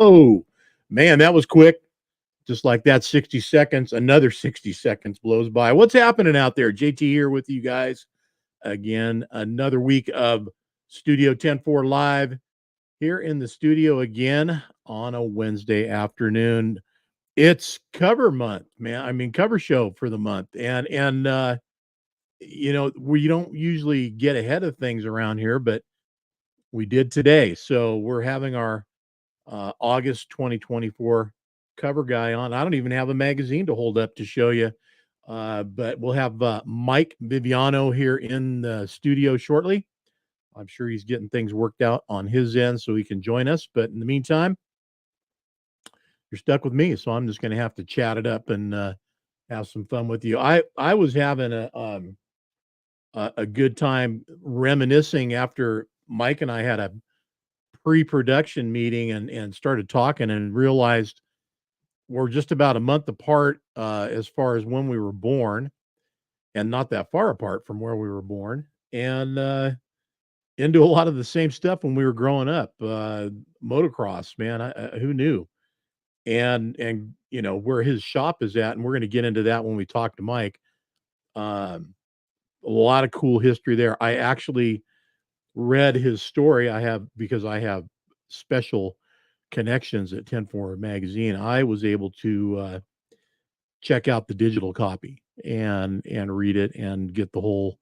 Whoa, man, that was quick. Just like that, 60 seconds, another 60 seconds blows by. What's happening out there? JT here with you guys again. Another week of Studio 10-4 Live here in the studio again on a Wednesday afternoon. It's cover month, man. I mean, cover show for the month. And we don't usually get ahead of things around here, but we did today. So we're having our August 2024 cover guy on. I don't even have a magazine to hold up to show you, but we'll have Mike Viviano here in the studio shortly. I'm sure he's getting things worked out on his end so he can join us. But in the meantime, you're stuck with me, so I'm just going to have to chat it up and have some fun with you. I was having a good time reminiscing after Mike and I had a pre-production meeting and started talking and realized we're just about a month apart as far as when we were born, and not that far apart from where we were born, and into a lot of the same stuff when we were growing up. Motocross, man, who knew? And where his shop is at, and we're going to get into that when we talk to Mike. A lot of cool history there. I actually read his story. Because I have special connections at 10-4 magazine. I was able to check out the digital copy and read it and get the whole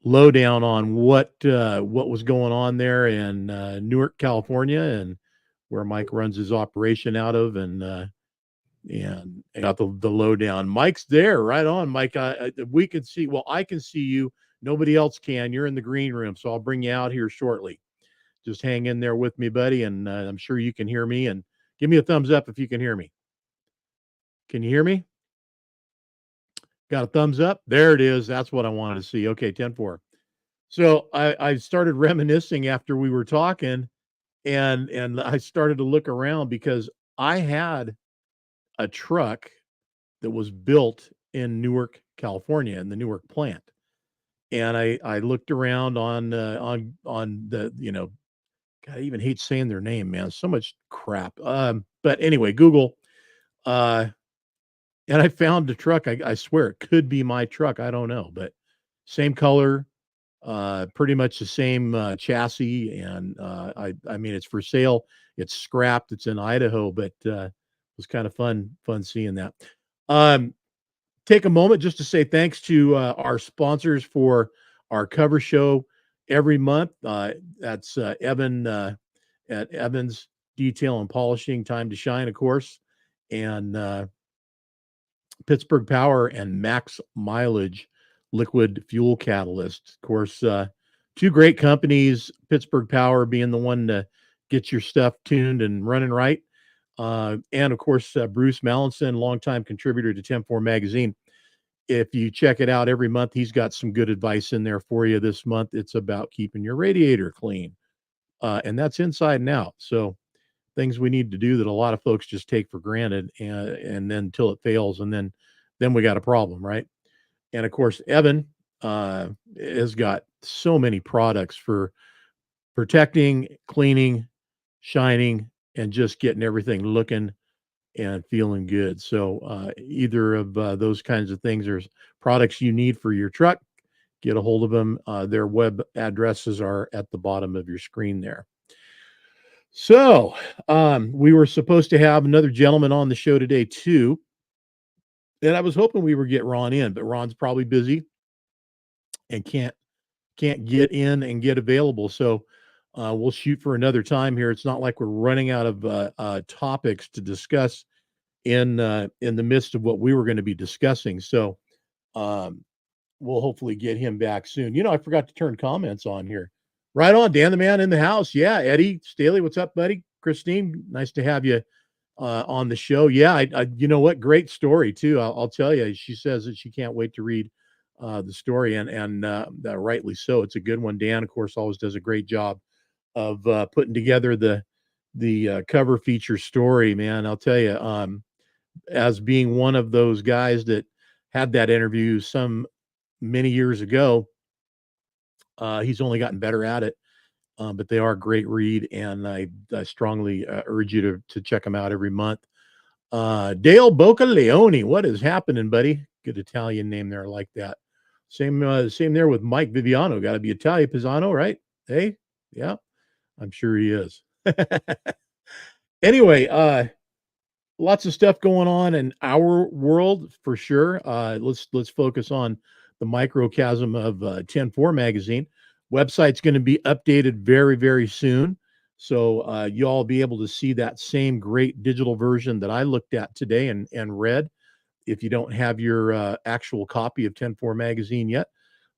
lowdown on what was going on there in Newark, California, and where Mike runs his operation out of, and got the lowdown. Mike's there, right on, Mike. We can see. Well, I can see you. Nobody else can. You're in the green room, so I'll bring you out here shortly. Just hang in there with me, buddy, and I'm sure you can hear me. And give me a thumbs up if you can hear me. Can you hear me? Got a thumbs up? There it is. That's what I wanted to see. Okay, 10-4. So I started reminiscing after we were talking, and I started to look around because I had a truck that was built in Newark, California, in the Newark plant. And I looked around on the, God, I even hate saying their name, man. So much crap. But anyway, Google, and I found a truck. I swear it could be my truck. I don't know, but same color, pretty much the same chassis. And I mean, it's for sale. It's scrapped. It's in Idaho, but it was kind of fun seeing that. Take a moment just to say thanks to our sponsors for our cover show every month. That's Evan at Evans Detail and Polishing, Time to Shine, of course, and Pittsburgh Power and Max Mileage Liquid Fuel Catalyst. Of course, two great companies, Pittsburgh Power being the one to get your stuff tuned and running right. And of course, Bruce Mallinson, longtime contributor to 10-4 magazine. If you check it out every month, he's got some good advice in there for you. This month, it's about keeping your radiator clean. And that's inside and out. So things we need to do that a lot of folks just take for granted, and then until it fails, and then we got a problem, right? And of course, Evan has got so many products for protecting, cleaning, shining, and just getting everything looking and feeling good. So either of those kinds of things, there's products you need for your truck, get a hold of them. Their web addresses are at the bottom of your screen there. So we were supposed to have another gentleman on the show today too. And I was hoping we would get Ron in, but Ron's probably busy and can't get in and get available. So we'll shoot for another time here. It's not like we're running out of topics to discuss in the midst of what we were going to be discussing. So we'll hopefully get him back soon. I forgot to turn comments on here. Right on, Dan the Man in the house. Yeah, Eddie Staley, what's up, buddy? Christine, nice to have you on the show. Yeah, I you know what? Great story too. I'll tell you. She says that she can't wait to read the story, and rightly so. It's a good one. Dan, of course, always does a great job of putting together the cover feature story. Man, I'll tell you, as being one of those guys that had that interview many years ago, he's only gotten better at it. but they are a great read, and I strongly urge you to check them out every month. Dale Boccaleone, what is happening, buddy? Good Italian name there, I like that. Same there with Mike Viviano. Got to be Italian Pisano, right? Hey, yeah, I'm sure he is. Anyway, lots of stuff going on in our world for sure. Let's focus on the microcosm of 10-4 magazine. Website's going to be updated very, very soon. So you'll be able to see that same great digital version that I looked at today and read if you don't have your actual copy of 10-4 magazine yet.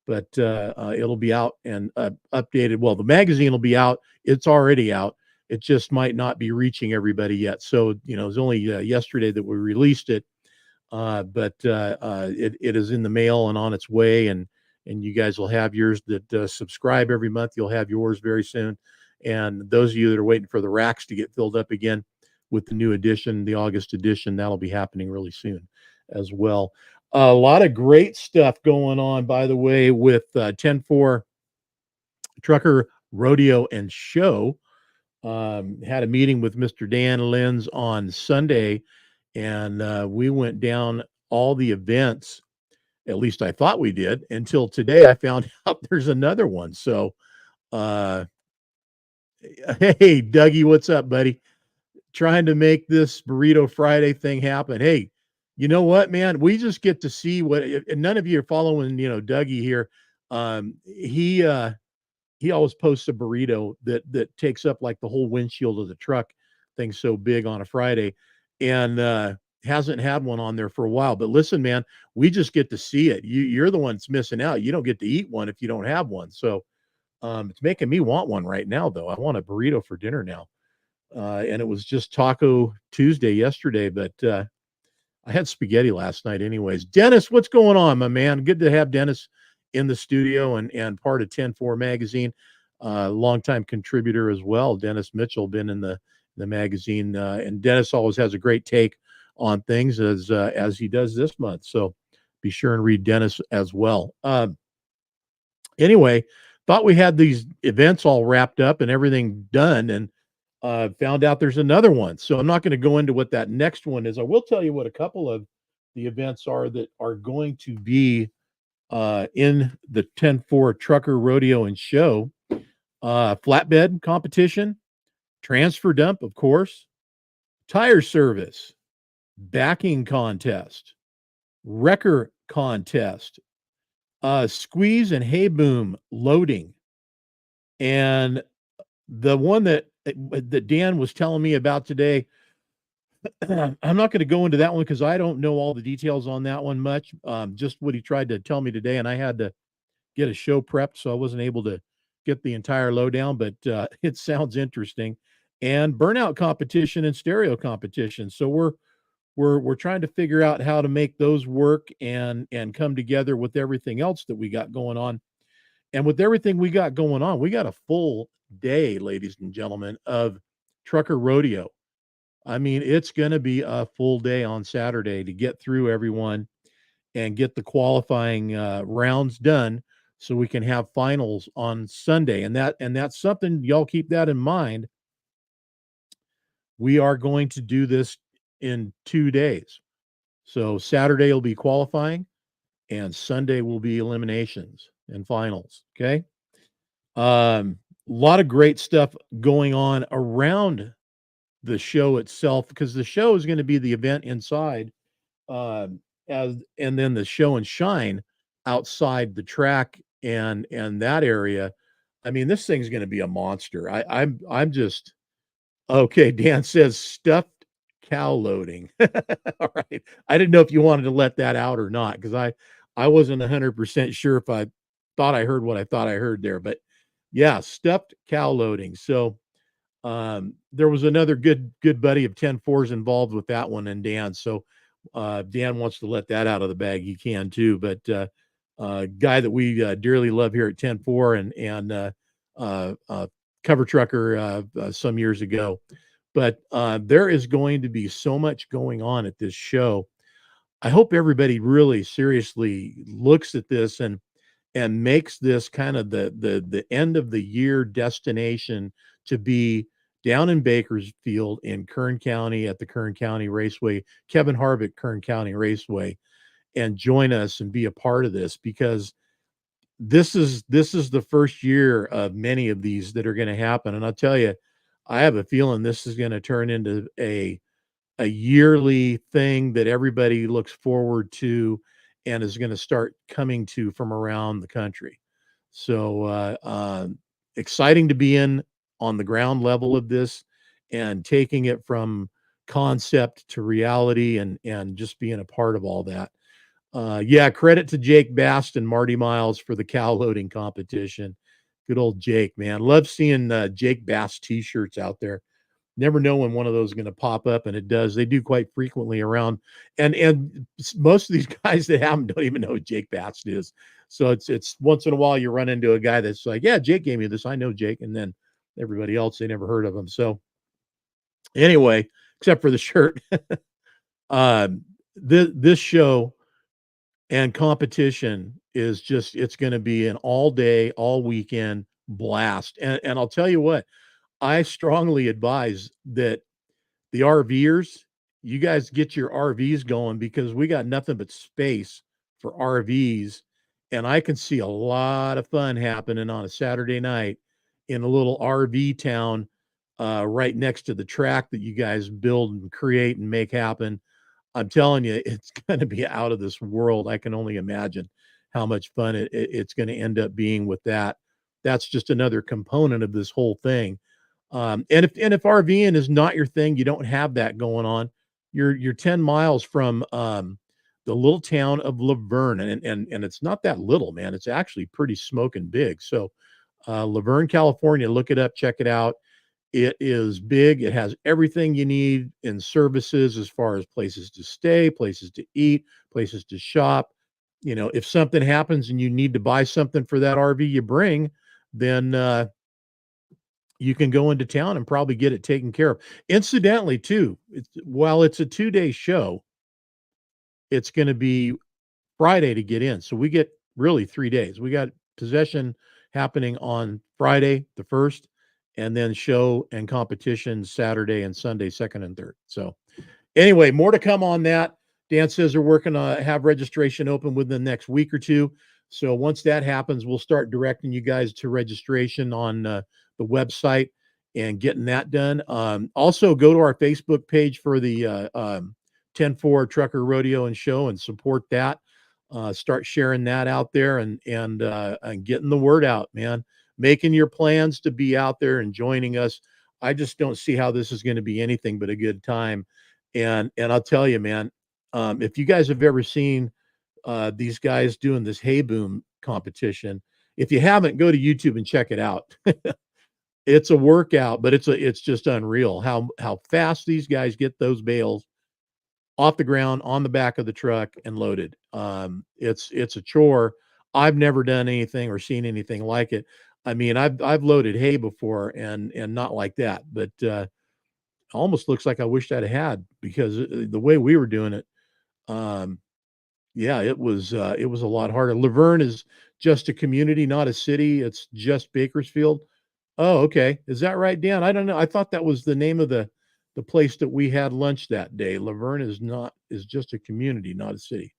But it'll be out and updated. Well, the magazine will be out. It's already out. It just might not be reaching everybody yet. So, it was only yesterday that we released it, but it is in the mail and on its way. And you guys will have yours that subscribe every month. You'll have yours very soon. And those of you that are waiting for the racks to get filled up again with the new edition, the August edition, that'll be happening really soon as well. A lot of great stuff going on, by the way, with 10-4 Trucker Rodeo and Show. Had a meeting with Mr. Dan Lenz on Sunday, and we went down all the events. At least I thought we did until today. I found out there's another one. So, uh, hey, Dougie, what's up, buddy? Trying to make this Burrito Friday thing happen. Hey, you know what, man? We just get to see what, and none of you are following, Dougie here. He always posts a burrito that takes up like the whole windshield of the truck. Thing's so big on a Friday, and hasn't had one on there for a while. But listen, man, we just get to see it. You're the one that's missing out. You don't get to eat one if you don't have one. So it's making me want one right now, though. I want a burrito for dinner now. And it was just Taco Tuesday yesterday, but I had spaghetti last night anyways. Dennis, what's going on, my man? Good to have Dennis in the studio and part of 10-4 magazine, longtime contributor as well. Dennis Mitchell been in the magazine, and Dennis always has a great take on things as he does this month. So be sure and read Dennis as well. Anyway, thought we had these events all wrapped up and everything done, and found out there's another one. So I'm not going to go into what that next one is. I will tell you what a couple of the events are that are going to be in the 10-4 Trucker Rodeo and Show. Flatbed competition, transfer dump, of course, tire service, backing contest, wrecker contest, squeeze and hay boom loading, and the one that Dan was telling me about today. I'm not going to go into that one because I don't know all the details on that one much. Just what he tried to tell me today, and I had to get a show prepped, so I wasn't able to get the entire lowdown. But it sounds interesting. And burnout competition and stereo competition. So we're trying to figure out how to make those work and come together with everything else that we got going on. And with everything we got going on, we got a full day, ladies and gentlemen, of Trucker Rodeo. I mean, it's going to be a full day on Saturday to get through everyone and get the qualifying rounds done so we can have finals on Sunday. And that's something, y'all keep that in mind. We are going to do this in 2 days. So Saturday will be qualifying and Sunday will be eliminations and finals. Okay. A lot of great stuff going on around the show itself, because the show is going to be the event inside, and then the show and shine outside the track and that area. I mean, this thing's going to be a monster. I'm just okay. Dan says stuffed cow loading. All right, I didn't know if you wanted to let that out or not, because I wasn't 100% sure if I thought I heard what I thought I heard there, but yeah, stuffed cow loading. So there was another good buddy of 10-4's involved with that one, and Dan. So Dan wants to let that out of the bag. He can too, but guy that we dearly love here at 10-4 and cover trucker some years ago. But there is going to be so much going on at this show. I hope everybody really seriously looks at this and makes this kind of the end of the year destination to be down in Bakersfield in Kern County at the Kern County Raceway, Kevin Harvick Kern County Raceway, and join us and be a part of this, because this is the first year of many of these that are going to happen. And I'll tell you, I have a feeling this is going to turn into a yearly thing that everybody looks forward to and is going to start coming to from around the country. So exciting to be in on the ground level of this and taking it from concept to reality, and just being a part of all that. Yeah, credit to Jake Bast and Marty Miles for the cow loading competition. Good old Jake, man. Love seeing Jake Bast t-shirts out there. Never know when one of those is going to pop up, and it does. They do quite frequently around, and most of these guys that have them don't even know who Jake Bast is. So it's once in a while you run into a guy that's like, yeah, Jake gave me this. I know Jake, and then everybody else, they never heard of him. So anyway, except for the shirt, this show and competition is just, it's going to be an all day, all weekend blast. And I'll tell you what, I strongly advise that the RVers, you guys get your RVs going, because we got nothing but space for RVs. And I can see a lot of fun happening on a Saturday night in a little RV town right next to the track that you guys build and create and make happen. I'm telling you, it's going to be out of this world. I can only imagine how much fun it's going to end up being with that. That's just another component of this whole thing. And if RVing is not your thing, you don't have that going on. You're 10 miles from the little town of Laverne, and it's not that little, man. It's actually pretty smoking big. So Laverne, California, look it up, check it out. It is big. It has everything you need in services as far as places to stay, places to eat, places to shop. You know, if something happens and you need to buy something for that RV you bring, then you can go into town and probably get it taken care of. Incidentally, too, while it's a 2-day show, it's going to be Friday to get in. So we get really 3 days. We got possession happening on Friday, the 1st, and then show and competition Saturday and Sunday, 2nd and 3rd. So anyway, more to come on that. Dan says they're working on have registration open within the next week or two. So once that happens, we'll start directing you guys to registration on the website and getting that done. Also, go to our Facebook page for the 10-4 Trucker Rodeo and Show and support that. Start sharing that out there, and getting the word out, man. Making your plans to be out there and joining us. I just don't see how this is going to be anything but a good time. And I'll tell you, man, if you guys have ever seen these guys doing this hay boom competition, if you haven't, go to YouTube and check it out. It's a workout, but it's just unreal how fast these guys get those bales off the ground on the back of the truck and loaded. It's a chore. I've never done anything or seen anything like it. I mean, I've loaded hay before, and not like that, but almost looks like I wished I'd had, because the way we were doing it, um, yeah, it was a lot harder. Laverne is just a community, not a city. It's just Bakersfield. Oh, okay. Is that right, Dan? I don't know. I thought that was the name of the place that we had lunch that day. Laverne is just a community, not a city.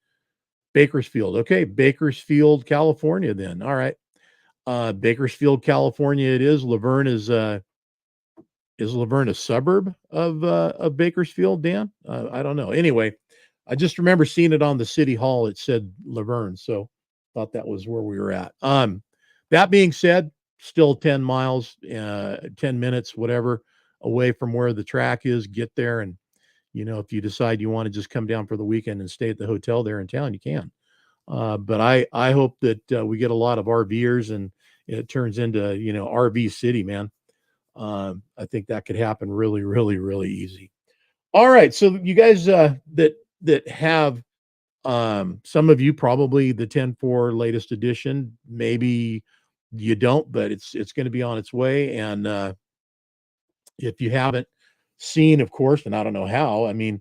Bakersfield. Okay, Bakersfield, California then. All right. Bakersfield, California it is. Laverne is Laverne a suburb of Bakersfield, Dan? I don't know. Anyway, I just remember seeing it on the city hall. It said Laverne, so thought that was where we were at. That being said, still 10 miles, 10 minutes, whatever, away from where the track is. Get there, and if you decide you want to just come down for the weekend and stay at the hotel there in town, you can. But I hope that we get a lot of RVers and it turns into RV city, man. I think that could happen really, really, really easy. All right, so you guys that have some of you probably the 10-4 latest edition, maybe you don't, but it's going to be on its way. And if you haven't seen, of course, and I don't know how, I mean,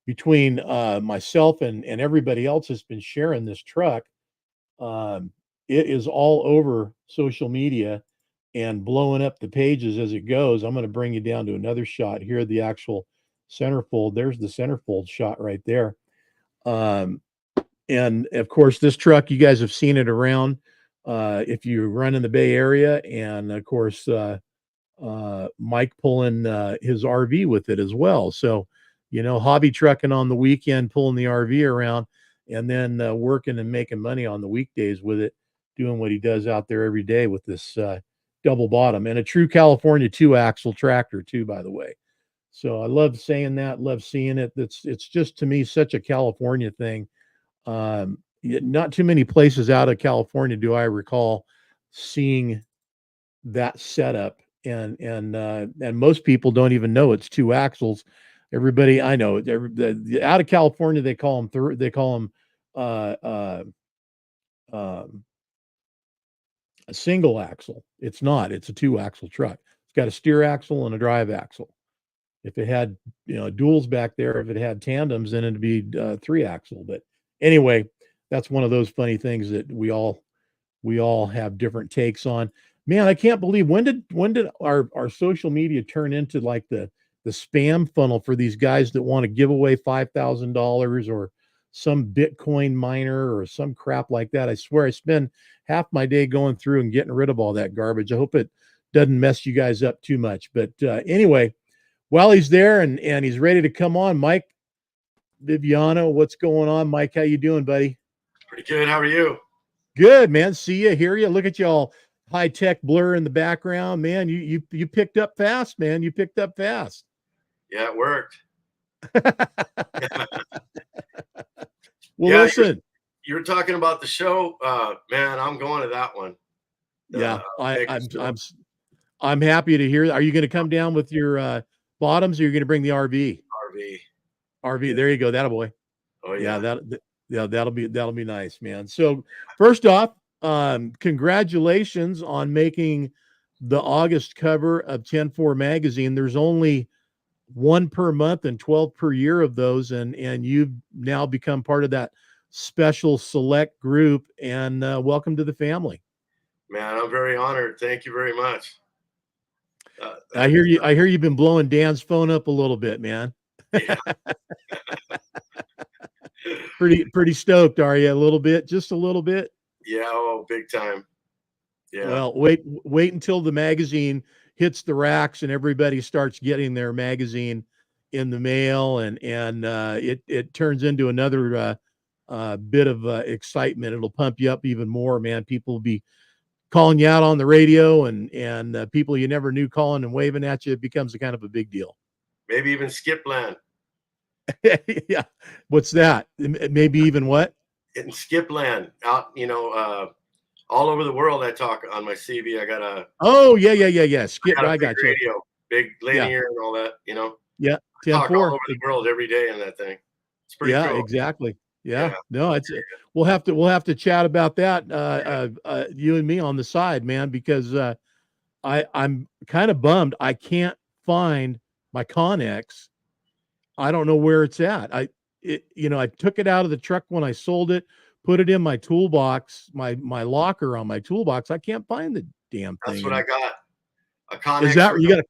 between myself and everybody else has been sharing this truck. it is all over social media and blowing up the pages as it goes. I'm going to bring you down to another shot here, the actual centerfold. There's the centerfold shot right there. Um, and of course, this truck, you guys have seen it around if you run in the Bay Area. And of course, Mike pulling his RV with it as well. So, hobby trucking on the weekend, pulling the RV around, and then working and making money on the weekdays with it, doing what he does out there every day with this double bottom and a true California 2-axle tractor too, by the way. So I love saying that, love seeing it. It's just to me such a California thing. Not too many places out of California do I recall seeing that setup, and most people don't even know it's 2 axles. Everybody I know, out of California, they call them uh, uh, um, a single axle. It's not. It's a 2-axle truck. It's got a steer axle and a drive axle. If it had duals back there, if it had tandems, then it'd be 3-axle. But anyway, that's one of those funny things that we all have different takes on. Man, I can't believe when did our social media turn into like the spam funnel for these guys that want to give away $5,000 or some Bitcoin miner or some crap like that. I swear I spend half my day going through and getting rid of all that garbage. I hope it doesn't mess you guys up too much. But anyway, while he's there and he's ready to come on, Mike Viviano, what's going on, Mike? How you doing, buddy? Pretty good. How are you? Good, man. See you, hear you. Look at y'all high tech blur in the background, man. You picked up fast, man. You picked up fast. Yeah, it worked. Well, yeah, listen. You were talking about the show, man. I'm going to that one. Yeah, I'm happy to hear. Are you going to come down with your bottoms, or you're going to bring the RV? RV. Yeah. There you go. That boy. Oh yeah. That'll be nice, man. So first off, congratulations on making the August cover of 10-4 magazine. There's only one per month and 12 per year of those, and you've now become part of that special select group. And welcome to the family. Man, I'm very honored. Thank you very much. I hear you've been blowing Dan's phone up a little bit, man. Yeah. pretty stoked, are you? A little bit, just a little bit? Yeah, oh, big time. Yeah. Well, wait until the magazine hits the racks and everybody starts getting their magazine in the mail, and it turns into another bit of excitement. It'll pump you up even more, man. People will be calling you out on the radio, and people you never knew calling and waving at you. It becomes a kind of a big deal. Maybe even Skipland. Yeah. What's that? Maybe even what? In Skipland, out, all over the world. I talk on my CV. I got a. Oh yeah. Skip. I got you. Radio, big linear, and all that. Yeah. I talk all over the world every day in that thing. It's pretty cool. Yeah, exactly. Yeah. No, it's we'll have to chat about that, you and me on the side, man, because I'm kind of bummed I can't find my Connex. I don't know where it's at. I took it out of the truck when I sold it, put it in my toolbox, my locker on my toolbox. I can't find the damn thing. That's what I got. A Connex. Is that you got a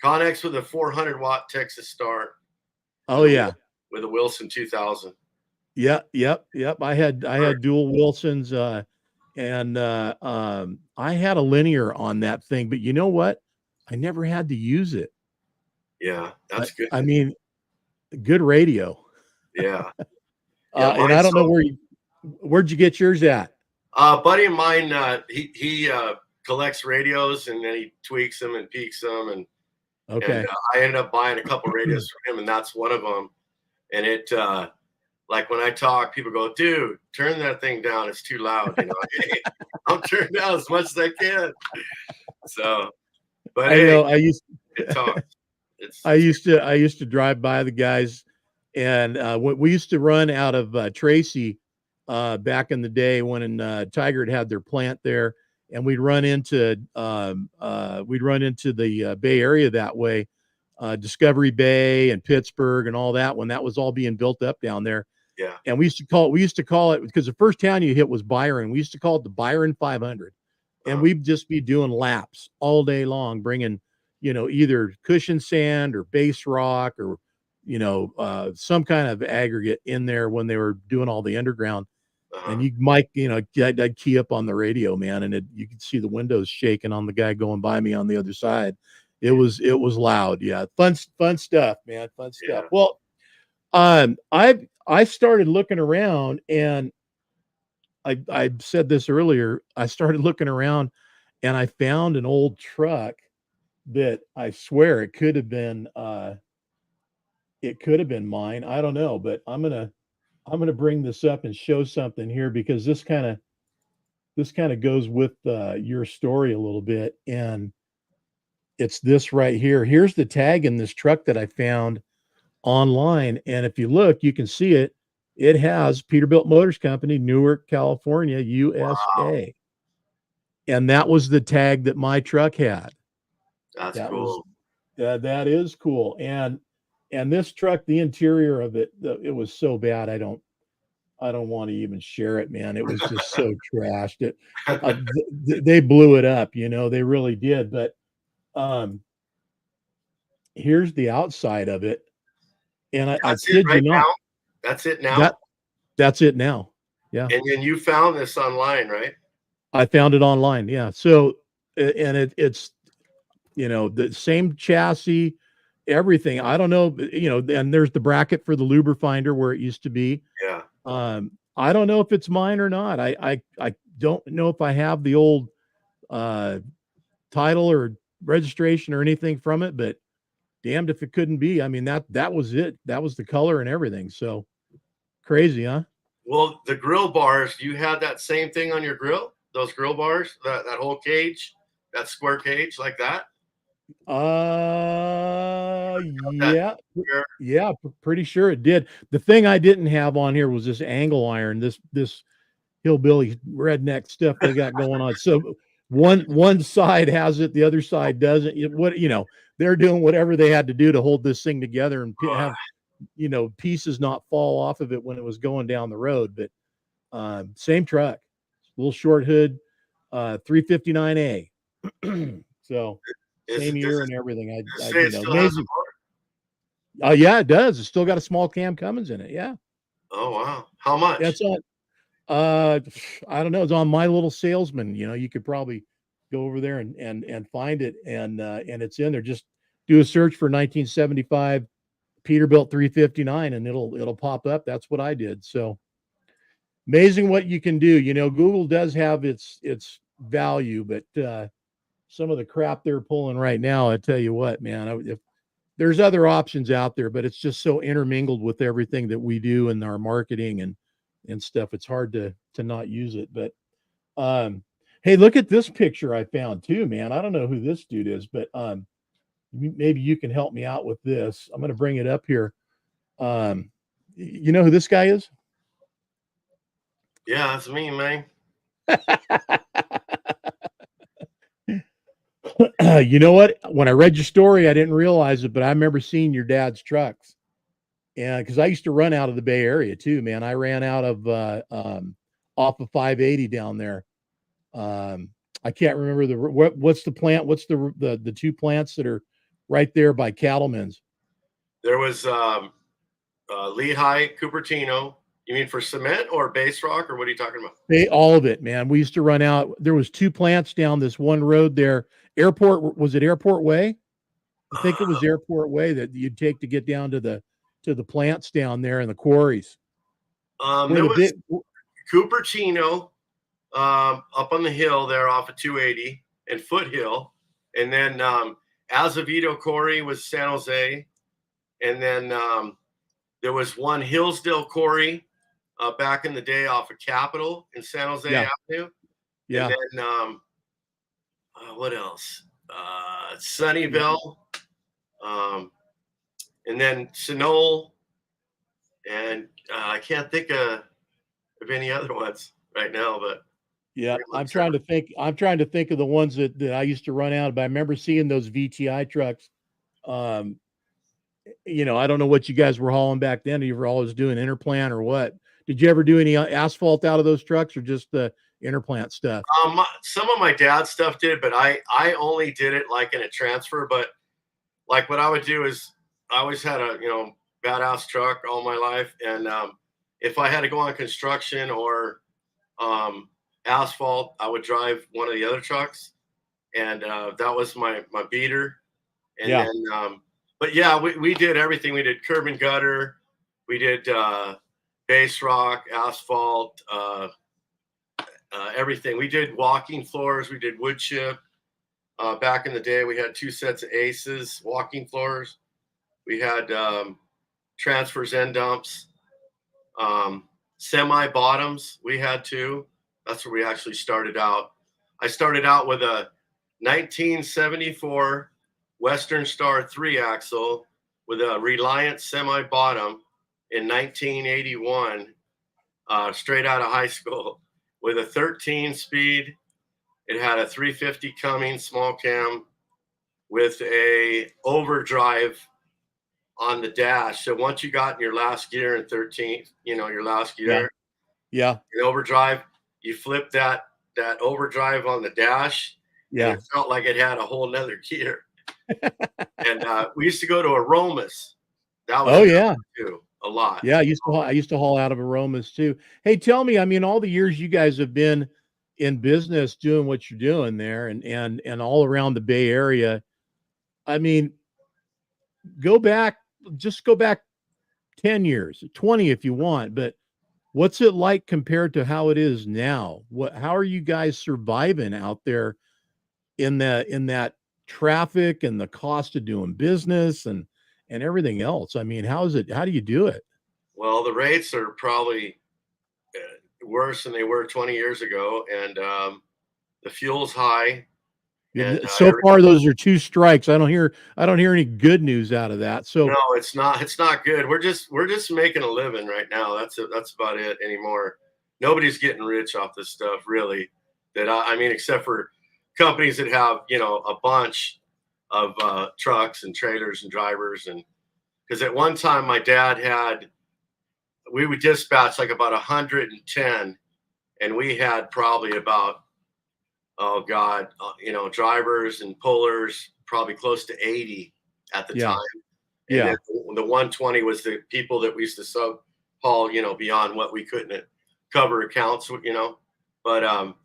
Connex with a 400-watt Texas start? Oh yeah. With a Wilson 2000. Yep. I had dual Wilsons, and I had a linear on that thing, but you know what? I never had to use it. Yeah, that's good. I mean, good radio. Yeah. And I don't know where'd you get yours at? A buddy of mine, he collects radios, and then he tweaks them and peaks them, and okay. And, I ended up buying a couple radios from him, and that's one of them. And it, like when I talk, people go, "Dude, turn that thing down. It's too loud." I'll turn down as much as I can. So, but I used to drive by the guys, and we used to run out of Tracy back in the day when Tiger had their plant there, and we'd run into the Bay Area that way, Discovery Bay and Pittsburgh and all that, when that was all being built up down there. Yeah. And we used to call it because the first town you hit was Byron. We used to call it the Byron 500. And we'd just be doing laps all day long, bringing, either cushion sand or base rock or, some kind of aggregate in there when they were doing all the underground. And you might, I'd key up on the radio, man, and you could see the windows shaking on the guy going by me on the other side. It was loud. Yeah. Fun stuff, man. Fun stuff. Yeah. Well, I started looking around, and I said this earlier. I started looking around, and I found an old truck that I swear it could have been mine. I don't know, but I'm gonna bring this up and show something here because this kind of goes with your story a little bit, and it's this right here. Here's the tag in this truck that I found online, and if you look, you can see it. It has Peterbilt Motors Company, Newark, California, USA. Wow. And that was the tag that my truck had. That's That was cool. that is cool. And this truck, the interior of it, it was so bad. I don't want to even share it, man. It was just so trashed. They blew it up, they really did. But here's the outside of it. And I That's it kid you right not. now. That's it now. That's it now. Yeah. And then you found this online, right? I found it online. Yeah. So, and it's, the same chassis, everything. I don't know, and there's the bracket for the luber finder where it used to be. Yeah. I don't know if it's mine or not. I don't know if I have the old title or registration or anything from it, but damned if it couldn't be. I mean, that was it. That was the color and everything. So crazy, huh? Well, the grill bars, you had that same thing on your grill? Those grill bars, that whole cage, that square cage like that? Yeah, yeah, pretty sure it did. The thing I didn't have on here was this angle iron, this hillbilly redneck stuff they got going on. So one side has it, the other side doesn't. They're doing whatever they had to do to hold this thing together and have pieces not fall off of it when it was going down the road. But same truck, little short hood, 359A. So same year and everything. Say it still has a motor? Yeah, it does. It's still got a small cam Cummins in it. Yeah. Oh wow. How much? That's on. I don't know. It's on My Little Salesman. You could probably go over there and find it, and it's in there. Just do a search for 1975 Peterbilt 359, and it'll pop up. That's what I did. So amazing what you can do. Google does have its value, but some of the crap they're pulling right now, I tell you what, man, if there's other options out there, but it's just so intermingled with everything that we do in our marketing and stuff. It's hard to not use it. But hey, look at this picture I found too, man. I don't know who this dude is, but maybe you can help me out with this. I'm going to bring it up here. You know who this guy is? Yeah, that's me, man. You know what? When I read your story, I didn't realize it, but I remember seeing your dad's trucks. And because I used to run out of the Bay Area too, man. I ran out of off of 580 down there. I can't remember what's the plant. What's the two plants that are right there by Cattleman's? There was Lehigh, Cupertino. You mean for cement or base rock, or what are you talking about? All of it, man. We used to run out. There was two plants down this one road there. Was it Airport Way? I think it was Airport Way that you'd take to get down to the plants down there and the quarries. There was Cupertino up on the hill there off of 280 and Foothill, and then Azevedo Quarry was San Jose, and then there was one Hillsdale Quarry back in the day off of Capitol in San Jose Avenue. Yeah. And then what else? Sunnyvale, and then Sonol, and I can't think of any other ones right now, but yeah, I'm trying to think of the ones that I used to run out of. But I remember seeing those VTI trucks, and I don't know what you guys were hauling back then. You were always doing interplant or what? Did you ever do any asphalt out of those trucks or just the interplant stuff? Some of my dad's stuff did, but I only did it like in a transfer. But like what I would do is I always had a badass truck all my life, and if I had to go on construction or asphalt, I would drive one of the other trucks, and that was my beater. And Yeah. then, but yeah, we did everything. We did curb and gutter, we did base rock, asphalt, everything. We did walking floors, we did wood chip. Back in the day, we had 2 sets of aces, walking floors. We had transfers, end dumps, semi bottoms. We had two. That's where we actually started out. I started out with a 1974 Western Star 3-axle with a Reliant semi bottom in 1981, straight out of high school, with a 13 speed. It had a 350 Cummins small cam with a overdrive on the dash. So once you got in your last gear in 13, your last gear, Yeah. in overdrive, you flip that overdrive on the dash, Yeah. and it felt like it had a whole nother gear. And we used to go to Aromas. That was too, a lot. Yeah, I used to haul out of aromas too. Hey, tell me, I mean, all the years you guys have been in business doing what you're doing there and all around the Bay Area, I mean, go back, just go back 10 years, 20 if you want, but what's it like compared to how it is now? How are you guys surviving out there in that traffic and the cost of doing business and everything else? I mean, how do you do it? Well, the rates are probably worse than they were 20 years ago, and the fuel's high. And So far, those are two strikes. I don't hear any good news out of that. So no, it's not. It's not good. We're just making a living right now. That's about it anymore. Nobody's getting rich off this stuff, really. That I mean, except for companies that have a bunch of trucks and trailers and drivers, and because at one time my dad had, we would dispatch like about 110, and we had probably about, oh God, drivers and pullers, probably close to 80 at the time. And then the 120 was the people that we used to sub haul, beyond what we couldn't cover accounts, But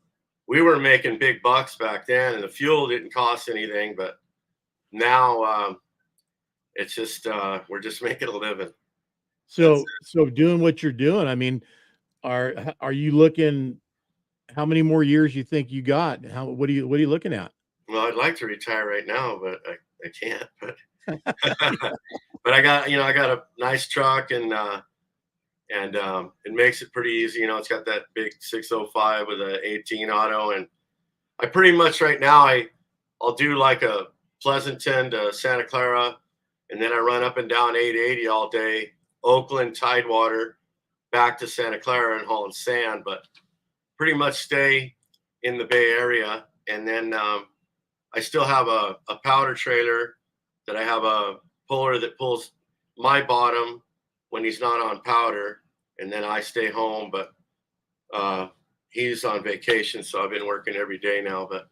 we were making big bucks back then, and the fuel didn't cost anything. But now it's just we're just making a living. so doing what you're doing, I mean, are you looking? How many more years you think you got? What are you looking at? Well, I'd like to retire right now, but I can't. But but I got a nice truck, and it makes it pretty easy. It's got that big 605 with a 18 auto, and I pretty much right now I'll do like a Pleasanton to Santa Clara, and then I run up and down 880 all day, Oakland, Tidewater, back to Santa Clara and hauling sand, but pretty much stay in the Bay Area. And then I still have a powder trailer that I have a puller that pulls my bottom when he's not on powder, and then I stay home. But he's on vacation, so I've been working every day now. But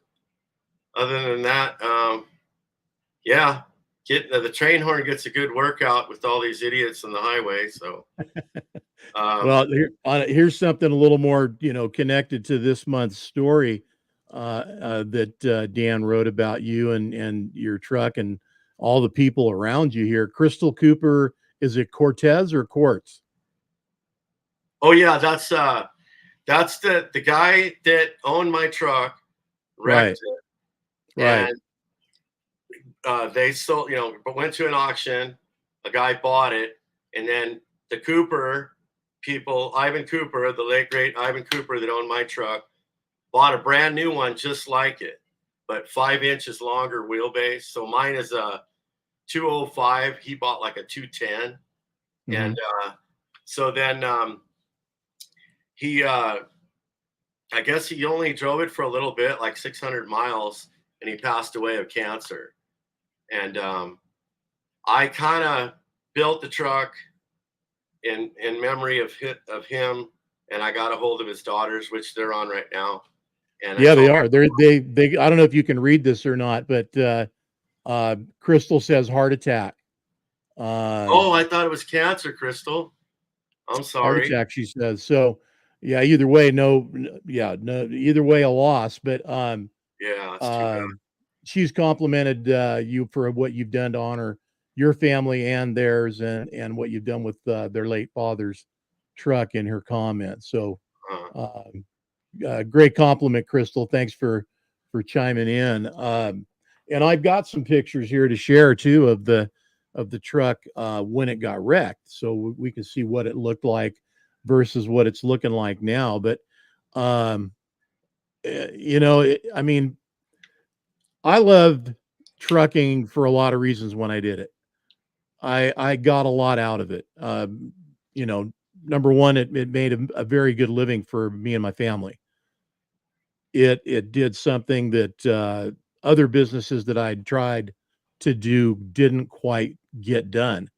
other than that, yeah, the train horn gets a good workout with all these idiots on the highway. So, Well, here's something a little more, connected to this month's story that Dan wrote about you and your truck and all the people around you here. Crystal Cooper, is it Cortez or Quartz? oh yeah, that's the guy that owned my truck, wrecked it, Right. and they sold, but went to an auction. A guy bought it, and then the Cooper people, Ivan Cooper, the late great Ivan Cooper that owned my truck, bought a brand new one just like it, but 5 inches longer wheelbase. So mine is a 205. He bought like a 210, and so then he, I guess he only drove it for a little bit, like 600 miles, and he passed away of cancer. And I kind of built the truck in memory of him, and I got a hold of his daughters, which they're on right now. And I Yeah, they told are. They. I don't know if you can read this or not, but Crystal says heart attack. oh, I thought it was cancer, Crystal. I'm Heart sorry. attack, she says. So, yeah, either way, no, either way, a loss. But Yeah, it's too bad. she's complimented you for what you've done to honor your family and theirs, and what you've done with their late father's truck in her comments. So, um, great compliment, Crystal. Thanks for chiming in. And I've got some pictures here to share too of the truck when it got wrecked, so we can see what it looked like versus what it's looking like now. But um, I mean, I loved trucking for a lot of reasons when I did it. I got a lot out of it. You know, number one, it made a very good living for me and my family. It did something that other businesses that I'd tried to do didn't quite get done.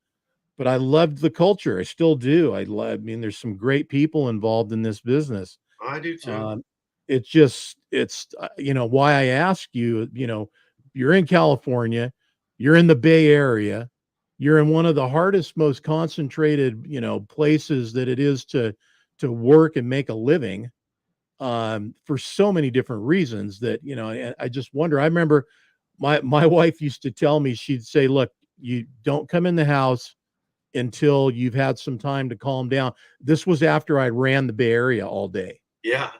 But I loved the culture. I still do. I mean, there's some great people involved in this business. I do too. Um, it's why I ask you. You're in California, you're in the Bay Area, you're in one of the hardest, most concentrated, places that it is to work and make a living, for so many different reasons that, I just wonder. I remember my wife used to tell me, she'd say, look, you don't come in the house until you've had some time to calm down. This was after I ran the Bay Area all day, Yeah.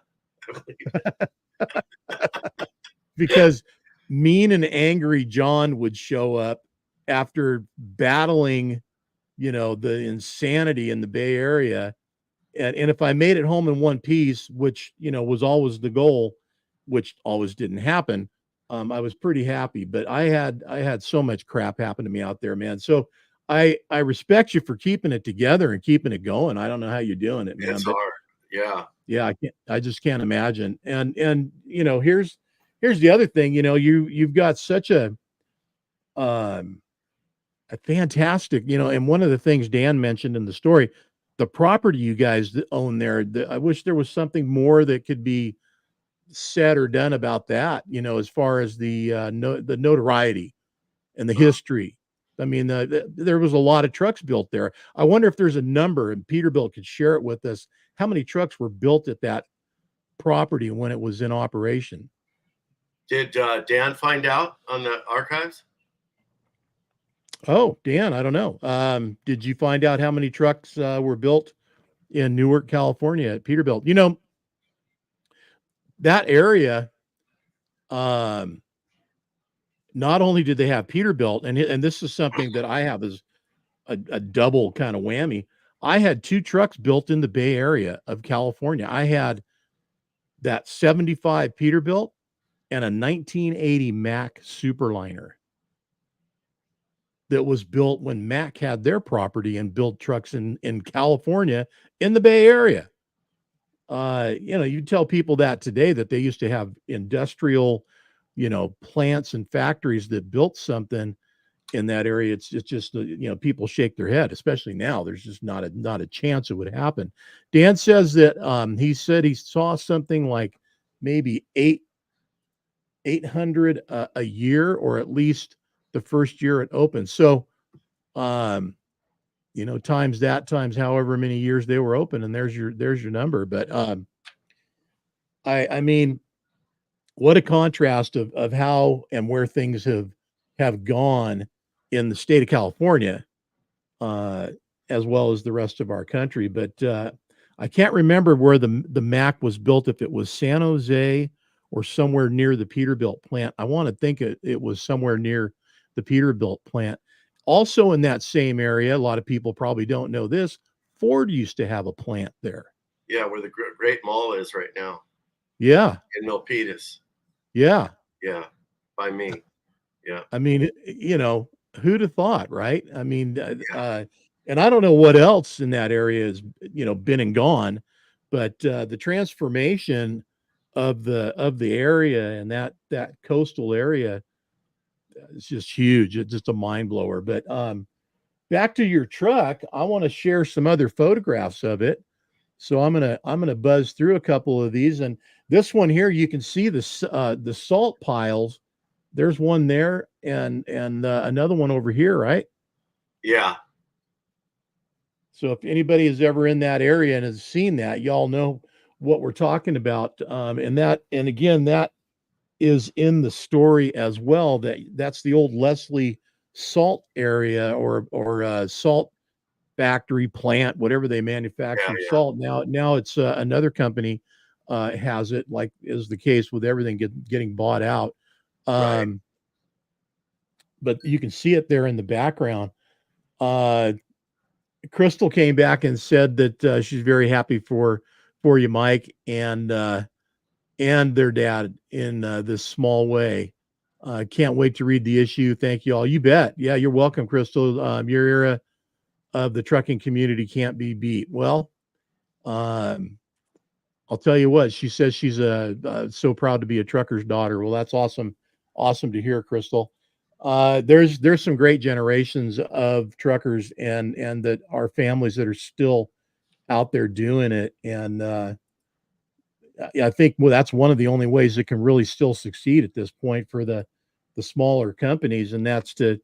because mean and angry John would show up after battling, the insanity in the Bay Area. And if I made it home in one piece, which, was always the goal, which always didn't happen, I was pretty happy. But I had so much crap happen to me out there, man. So I respect you for keeping it together and keeping it going. I don't know how you're doing it, man, It's but hard. Yeah. yeah, I just can't imagine. And here's the other thing. You've got such um a fantastic, and one of the things Dan mentioned in the story, the property you guys own there, I wish there was something more that could be said or done about that, as far as the notoriety and the history. I mean, there was a lot of trucks built there. I wonder if there's a number, and Peterbilt could share it with us, how many trucks were built at that property when it was in operation. Did Dan find out on the archives? Oh, Dan, I don't know. Did you find out how many trucks were built in Newark, California at Peterbilt? That area, um, not only did they have Peterbilt, and this is something that I have as a double kind of whammy. I had two trucks built in the Bay Area of California. I had that 75 Peterbilt and a 1980 Mack Superliner that was built when Mack had their property and built trucks in California in the Bay Area. You tell people that today, that they used to have industrial, plants and factories that built something in that area. It's just people shake their head, especially now. There's just not a chance it would happen. Dan says that he said he saw something like maybe 800 a year, or at least the first year it opened. So, times that, times however many years they were open, and there's your number. But I mean, what a contrast of how and where things have gone in the state of California, uh, as well as the rest of our country. But I can't remember where the Mac was built, if it was San Jose or somewhere near the Peterbilt plant. I want to think it was somewhere near the Peterbilt plant. Also in that same area, a lot of people probably don't know this, Ford used to have a plant there. Yeah, where the Great Mall is right now Yeah, in Milpitas. yeah. Yeah, by me. Yeah. I mean, who'd have thought, right? I mean, and I don't know what else in that area has, been and gone, but the transformation of the area, and that coastal area, is just huge. It's just a mind blower. But back to your truck, I want to share some other photographs of it. So I'm gonna buzz through a couple of these, and this one here, you can see the salt piles. There's one there, and another one over here, right? Yeah. So if anybody is ever in that area and has seen that, y'all know what we're talking about. And again, that is in the story as well. That's the old Leslie salt area, or salt factory plant, whatever they Yeah. manufactured Yeah. salt. Now it's another company has it, like is the case with everything getting bought out. Right. Um, but you can see it there in the background. Uh, Crystal came back and said that she's very happy for you, Mike, and their dad in this small way. Can't wait to read the issue. Thank you all. You bet. Yeah, you're welcome, Crystal. Your era of the trucking community can't be beat. Well, um, I'll tell you what. She says she's so proud to be a trucker's daughter. Well, that's awesome. Awesome to hear, Crystal. There's some great generations of truckers and that are families that are still out there doing it. And I think, well, that's one of the only ways it can really still succeed at this point for the smaller companies, and that's to,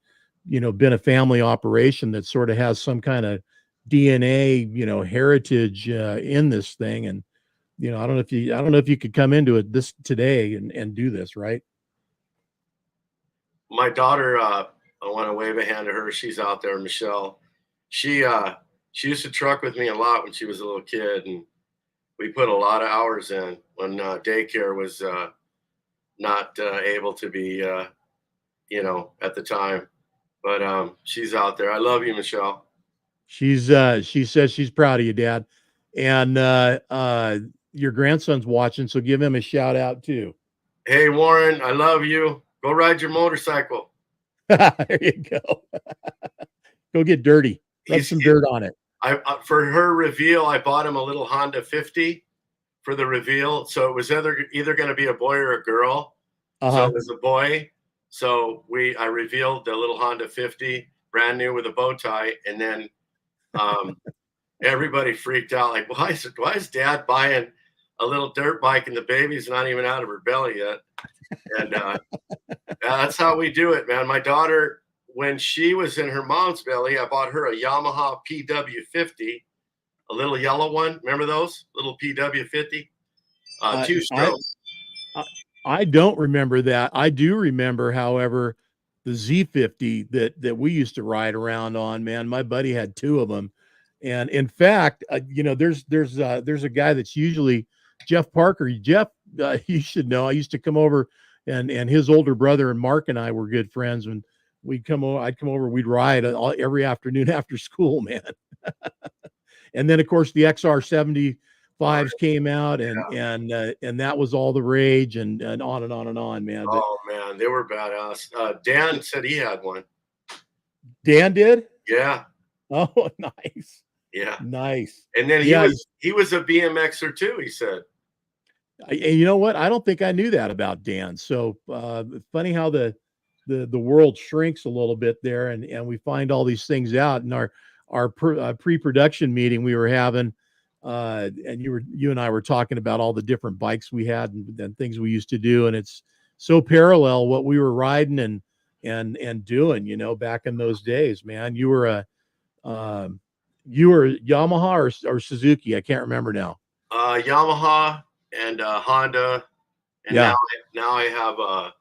been a family operation that sort of has some kind of DNA, heritage in this thing. And I don't know if you could come into it this today and do this, right? My daughter, I want to wave a hand to her. She's out there, Michelle. She used to truck with me a lot when she was a little kid, and we put a lot of hours in when daycare was not able to be, at the time. But she's out there. I love you, Michelle. She says she's proud of you, Dad. And your grandson's watching, so give him a shout out too. Hey, Warren, I love you. Go ride your motorcycle. There you go. Go get dirty. Rub some dirt on it. For her reveal, I bought him a little Honda 50 for the reveal. So it was either going to be a boy or a girl. So it was a boy. So I revealed the little Honda 50, brand new with a bow tie, and then everybody freaked out. Like, why is Dad buying a little dirt bike and the baby's not even out of her belly yet? And that's how we do it, man. My daughter, when she was in her mom's belly, I bought her a Yamaha PW50, a little yellow one. Remember those little PW50? Two-stroke. I don't remember that. I do remember, however, the Z50 that we used to ride around on. Man, my buddy had two of them, and in fact, there's a guy that's usually Jeff Parker. Jeff, you should know. I used to come over, and his older brother and Mark and I were good friends. When we'd come over, I'd come over. We'd ride every afternoon after school, man. And then, of course, the XR75s came out, and that was all the rage, and on and on and on, man. But, oh man, they were badass. Dan said he had one. Dan did? Yeah. Oh, nice. Yeah. Nice. And then he was a BMXer too, he said. And you know what? I don't think I knew that about Dan. So funny how the world shrinks a little bit there, and we find all these things out. In our pre-production meeting we were having, and you and I were talking about all the different bikes we had and things we used to do, and it's so parallel what we were riding and doing, back in those days, man. You were Yamaha or Suzuki? I can't remember now. Yamaha and Honda, and now I have a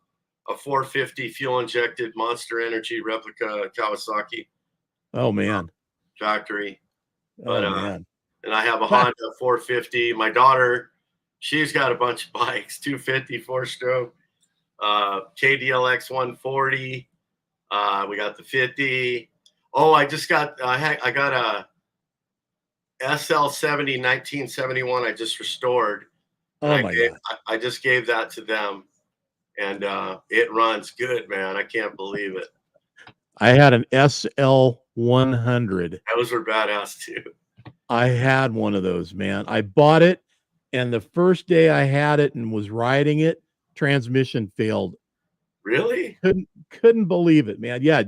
450 fuel injected Monster Energy replica Kawasaki. Oh man, factory. But man. And I have a Honda 450. My daughter, she's got a bunch of bikes: 250 4-stroke, KDLX 140. We got the 50. Oh, I got a SL70 1971. I just restored. Oh my God! I just gave that to them, and it runs good, man. I can't believe it. I had an SL 100. Those were badass too. I had one of those, man. I bought it, and the first day I had it and was riding it, transmission failed. Really? Couldn't believe it, man. Yeah,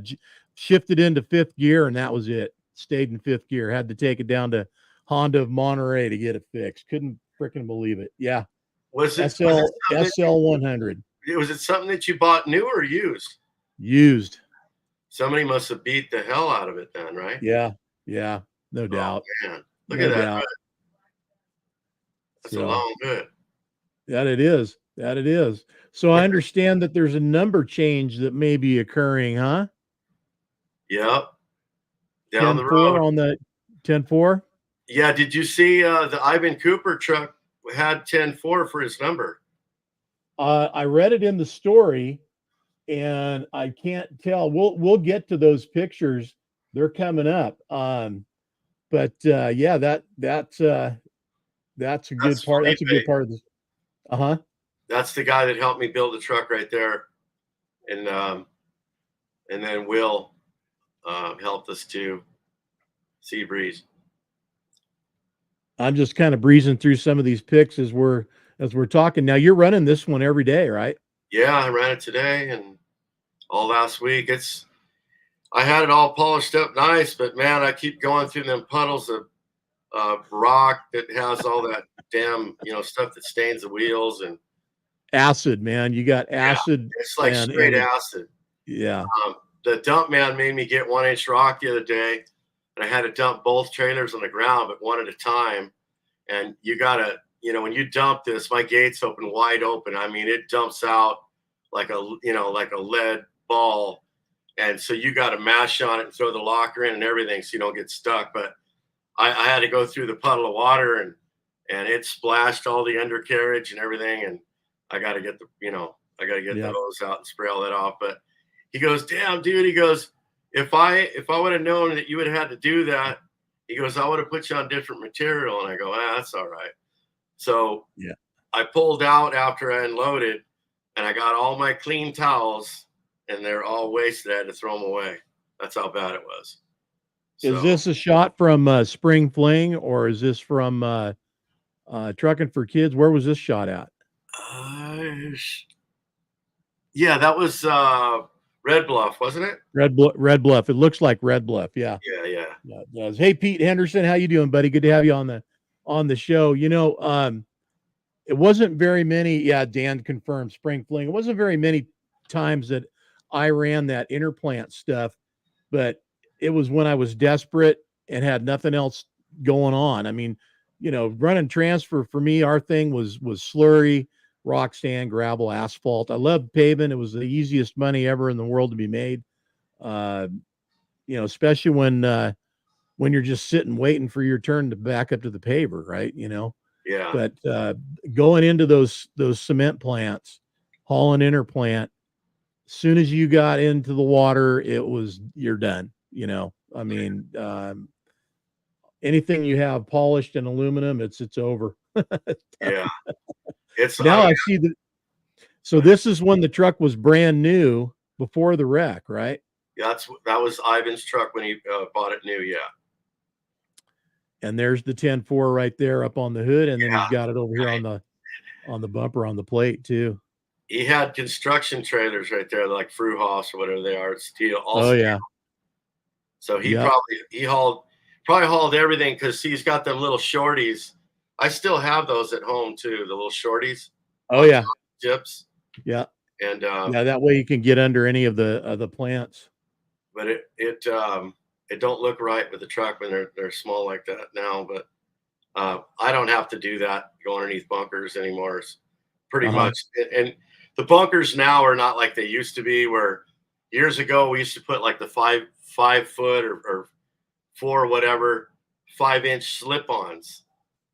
shifted into fifth gear, and that was it. Stayed in fifth gear. Had to take it down to Honda of Monterey to get it fixed. Couldn't freaking believe it. Yeah. Was it SL 100. Was it something that you bought new or used? Used. Somebody must have beat the hell out of it then, right? Yeah. Yeah. No doubt. Oh, man. Look at that. Doubt. That's a long hood. That it is. That it is. So I understand that there's a number change that may be occurring, huh? Yep. Down the road. On the 10-4? Yeah. Did you see the Ivan Cooper truck had 10-4 for his number? I read it in the story, and I can't tell. We'll get to those pictures. They're coming up. But yeah, that's a good part. That's a good part of this. Uh-huh. That's the guy that helped me build the truck right there. And then Will helped us too. Sea Breeze. I'm just kind of breezing through some of these pics as we're talking. Now you're running this one every day, right? Yeah, I ran it today and all last week. I had it all polished up nice, but man, I keep going through them puddles of rock that has all that damn, stuff that stains the wheels and acid, man. You got acid. Yeah, it's like straight acid. Yeah. The dump man made me get 1-inch rock the other day, and I had to dump both trailers on the ground, but one at a time. And you gotta, when you dump this, my gate's open wide open. I mean, it dumps out like a lead ball. And so you got to mash on it and throw the locker in and everything so you don't get stuck. But I had to go through the puddle of water and it splashed all the undercarriage and everything. And I got to get the hose out and spray all that off. But he goes, damn, dude. He goes, if I would have known that you would have had to do that, he goes, I would have put you on different material. And I go, that's all right. So yeah, I pulled out after I unloaded and I got all my clean towels and they're all wasted. I had to throw them away. That's how bad it was. So, is this a shot from Spring Fling or is this from Trucking for Kids? Where was this shot at? Yeah, that was Red Bluff, wasn't it? Red Bluff. It looks like Red Bluff. Yeah. Yeah. It does. Hey, Pete Henderson, how you doing, buddy? Good to have you on the show. It wasn't very many. Yeah, Dan confirmed Spring Fling. It wasn't very many times that I ran that interplant stuff, but it was when I was desperate and had nothing else going on. I mean, running transfer for me, our thing was slurry, rock sand, gravel, asphalt. I loved paving. It was the easiest money ever in the world to be made. Especially when you're just sitting waiting for your turn to back up to the paver, right? Yeah. But going into those cement plants, hauling interplant, as soon as you got into the water, you're done. I mean, anything you have polished in aluminum, it's over. Yeah. Now I see that. So this is when the truck was brand new before the wreck, right? Yeah, that was Ivan's truck when he bought it new. Yeah. And there's the 10-4 right there up on the hood, and then he's got it over here on the bumper on the plate too. He had construction trailers right there, like Fruhaus or whatever they are, steel. Yeah. So he probably hauled everything because he's got them little shorties. I still have those at home too, the little shorties. Oh yeah, jips. Yeah, and that way you can get under any of the plants. But it don't look right with the truck when they're small like that now. But I don't have to do that, go underneath bunkers anymore. It's pretty much. And the bunkers now are not like they used to be, where years ago we used to put like the 5 foot or 4 whatever 5-inch slip-ons.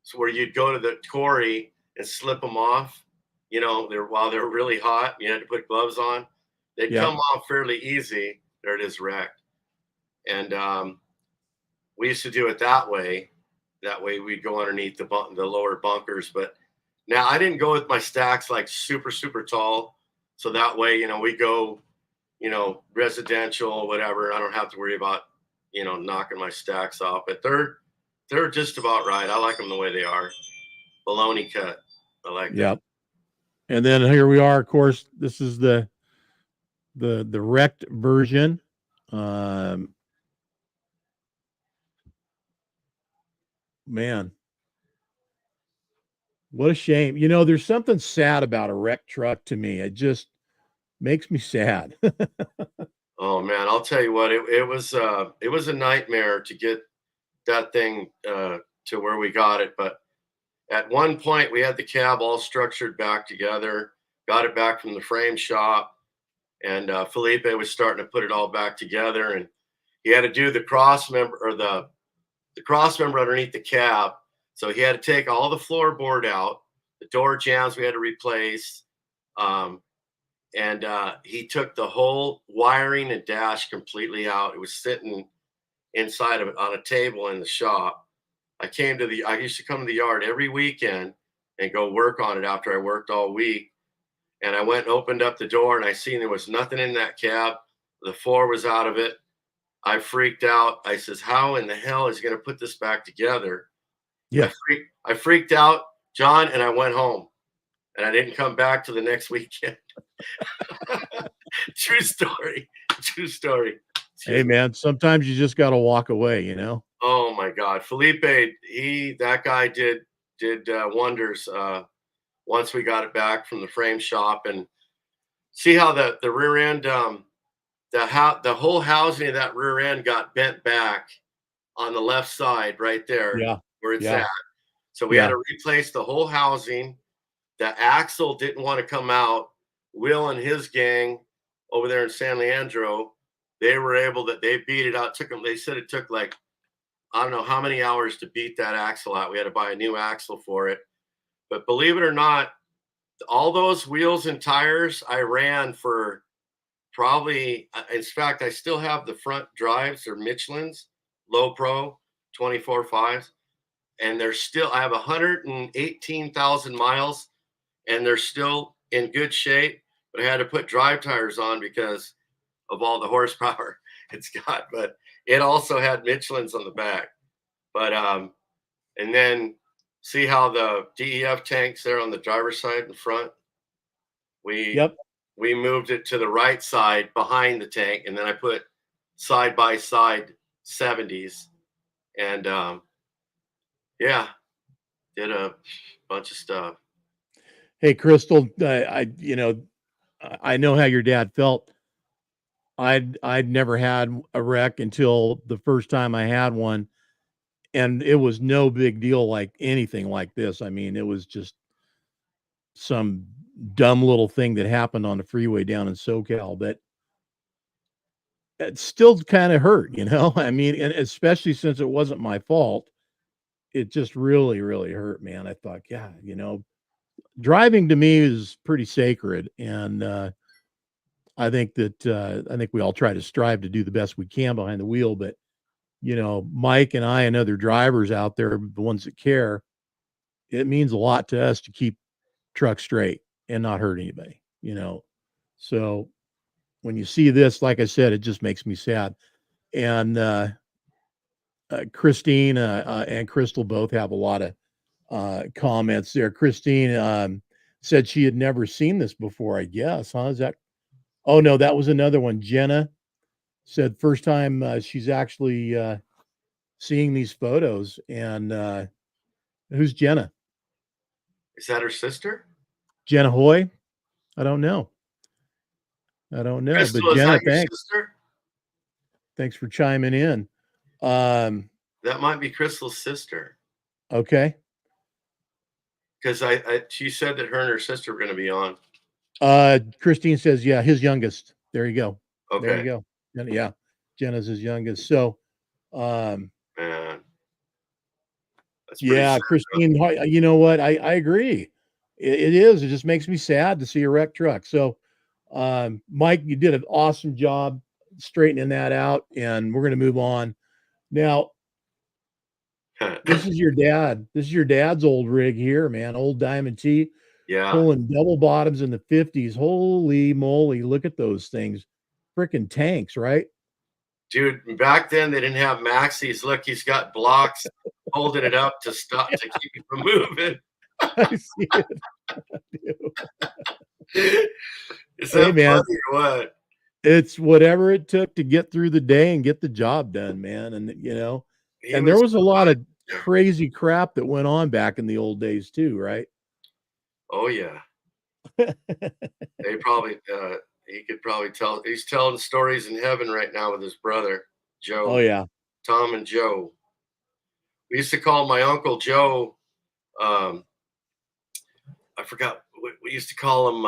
So where you'd go to the quarry and slip them off, while they're really hot, you had to put gloves on. They'd come off fairly easy. There it is, wrecked. And we used to do it that way. That way we'd go underneath the lower bunkers. But now I didn't go with my stacks like super, super tall. So that way, we go, residential, whatever. I don't have to worry about, knocking my stacks off. But they're just about right. I like them the way they are. Baloney cut. I like that. Yep. And then here we are. Of course, this is the wrecked version. Man, what a shame. There's something sad about a wrecked truck to me. It just makes me sad. Oh man, I'll tell you what, it was a nightmare to get that thing to where we got it. But at one point, we had the cab all structured back together, got it back from the frame shop, and Felipe was starting to put it all back together, and he had to do the cross member or the cross member underneath the cab. So he had to take all the floorboard out, the door jambs we had to replace, and he took the whole wiring and dash completely out. It was sitting inside of it on a table in the shop. I used to come to the yard every weekend and go work on it after I worked all week. And I went and opened up the door and I seen there was nothing in that cab. The floor was out of it. I freaked out. I says, how in the hell is he going to put this back together? Yeah. I freaked out, John, and I went home. And I didn't come back to the next weekend. True story. True story. Hey man, sometimes you just got to walk away, Oh my God, Felipe, that guy did wonders. Once we got it back from the frame shop, and see how the rear end, the whole housing of that rear end got bent back on the left side right there Yeah. where it's Yeah. at. So we had to replace the whole housing. The axle didn't want to come out. Will and his gang over there in San Leandro, they beat it out. They said it took like, I don't know how many hours to beat that axle out. We had to buy a new axle for it. But believe it or not, all those wheels and tires I ran for probably, in fact, I still have the front drives. They're Michelin's Low Pro 24.5s. And I have 118,000 miles and they're still in good shape. But I had to put drive tires on because of all the horsepower it's got. But it also had Michelin's on the back. But and then see how the DEF tanks there on the driver's side in front. We moved it to the right side behind the tank, and then I put side by side 70s, and yeah, did a bunch of stuff. Hey, Crystal, I know how your dad felt. I'd never had a wreck until the first time I had one, and it was no big deal like anything like this. I mean, it was just some dumb little thing that happened on the freeway down in SoCal, but it still kind of hurt, I mean, and especially since it wasn't my fault, it just really, really hurt, man. I thought, yeah, driving to me is pretty sacred, and I think we all try to strive to do the best we can behind the wheel. But Mike and I and other drivers out there, the ones that care, it means a lot to us to keep trucks straight and not hurt anybody. So when you see this, like I said, it just makes me sad. And Christine and Crystal both have a lot of comments there. Christine said she had never seen this before, I guess. Huh? Is that? Oh, no, that was another one. Jenna said first time she's actually seeing these photos. And who's Jenna? Is that her sister? Jenna Hoy? I don't know. Crystal, But Jenna, thanks. Thanks for chiming in. That might be Crystal's sister. Okay. Because she said that her and her sister were going to be on. Christine says, yeah, his youngest. There you go. Okay. There you go. Yeah. Jenna's his youngest. So, man. Yeah, sad, Christine, you know what? I agree. It is. It just makes me sad to see a wrecked truck. So, Mike, you did an awesome job straightening that out, and we're going to move on. Now, this is your dad. This is your dad's old rig here, man. Old Diamond T. Yeah. Pulling double bottoms in the 50s. Holy moly. Look at those things. Freaking tanks, right? Dude, back then they didn't have maxis. Look, he's got blocks holding it up to stop to keep it from moving. I see it. Is that funny or what? It's whatever it took to get through the day and get the job done, man. And He and there was, was a lot of crazy crap that went on back in the old days too, right? oh yeah. They probably, he could probably tell. He's telling stories in heaven right now with his brother Oh Joe, yeah. Tom and Joe. We used to call my uncle Joe. Um, I forgot. We used to call him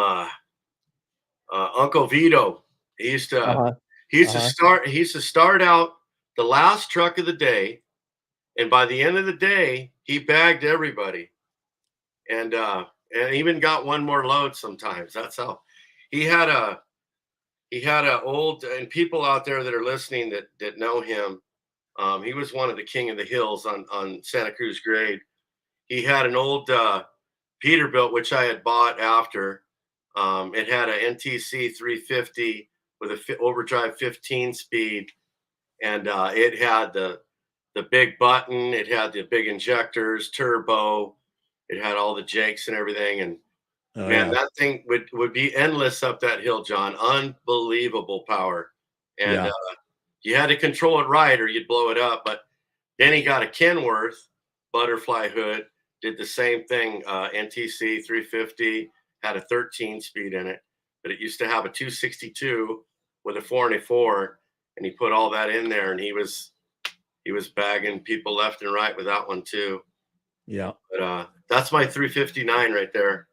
Uncle Vito. He used to Uh-huh. he used to Uh-huh. start he used to start out the last truck of the day, and by the end of the day, he bagged everybody, and even got one more load sometimes. That's how he had a old, and people out there that are listening that know him. He was one of the king of the hills on Santa Cruz grade. He had an old Peterbilt, which I had bought after. It had a NTC 350 with a overdrive 15 speed, and it had the big button. It had the big injectors, turbo. It had all the jakes and everything. And Oh man, yeah. that thing would be endless up that hill, John. Unbelievable power, and Yeah. you had to control it right, or you'd blow it up. But then he got a Kenworth butterfly hood, did the same thing. NTC 350 had a 13 speed in it, but it used to have a 262 with a 4 and a 4, and he put all that in there, and he was bagging people left and right with that one too. Yeah. But that's my 359 right there.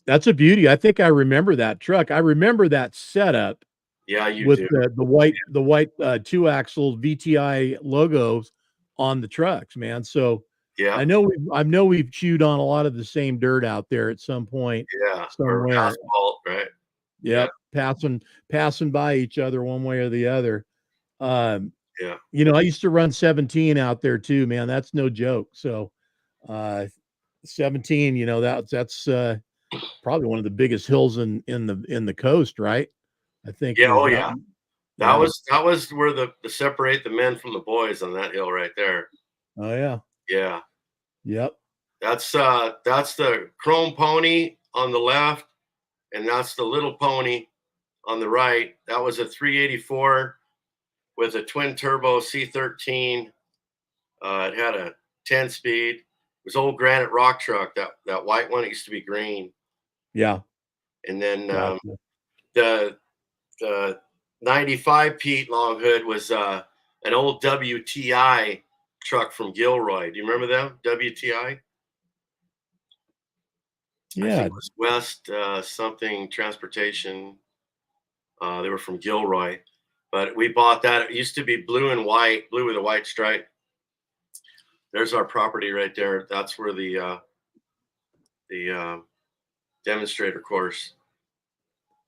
That's a beauty. I think I remember that truck. I remember that setup Yeah, you with do. the white 2-axle VTI logos on the trucks, man. So Yeah, I know we've chewed on a lot of the same dirt out there at some point yeah, or somewhere. asphalt, right? Yeah, Yep, passing by each other one way or the other. Um, yeah, I used to run 17 out there too, man. That's no joke. So, uh, 17, that's probably one of the biggest hills in the coast, right? I think yeah. Oh there's not. yeah. That Yeah. was that was where the separate the men from the boys on that hill right there. Oh yeah. Yeah. Yep. That's the chrome pony on the left, and that's the little pony on the right. That was a 384 with a twin turbo C13. It had a 10 speed. It was old granite rock truck. That white one, it used to be green. Yeah. And then Gotcha. the 95 Pete Long Hood was an old WTI truck from Gilroy. Do you remember them? WTI? I think Yeah. it was West something Transportation. They were from Gilroy, but we bought that. It used to be blue and white, blue with a white stripe. There's our property right there. That's where the demonstrator course.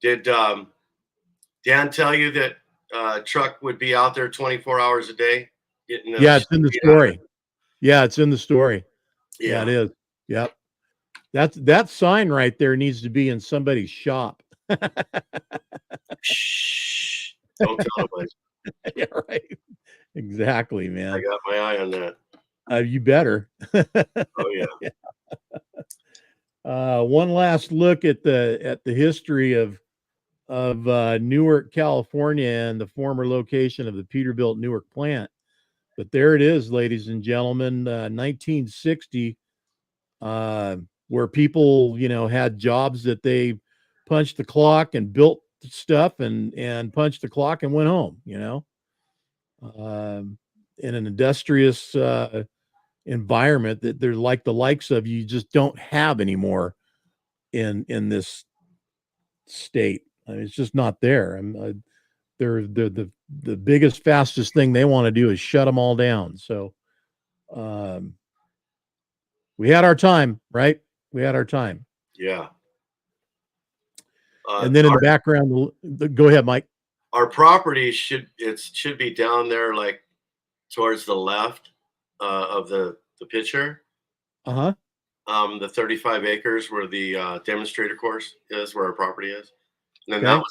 Did Dan tell you that truck would be out there 24 hours a day getting the Yeah, it's in the speed out of it? story. Yeah, it's in the story. Yeah, it Yeah. is. Yep. That sign right there needs to be in somebody's shop. Shh. Don't tell nobody. Yeah, right. Exactly, I man. got my eye on that. You better. Oh yeah. One last look at the history of Newark, California, and the former location of the Peterbilt Newark plant. But there it is, ladies and gentlemen, 1960, where people, had jobs that they punched the clock and built stuff and punched the clock and went home, um, in an industrious environment that they're like the likes of you just don't have anymore in this state. I mean, it's just not there. They're the biggest, fastest thing they want to do is shut them all down. So um, we had our time, right? We had our time. Yeah. And then in the Our background, go ahead, Mike. our property should be down there like towards the left of the picture. Uh huh. The 35 acres where the demonstrator course is, where our property is, and then Okay.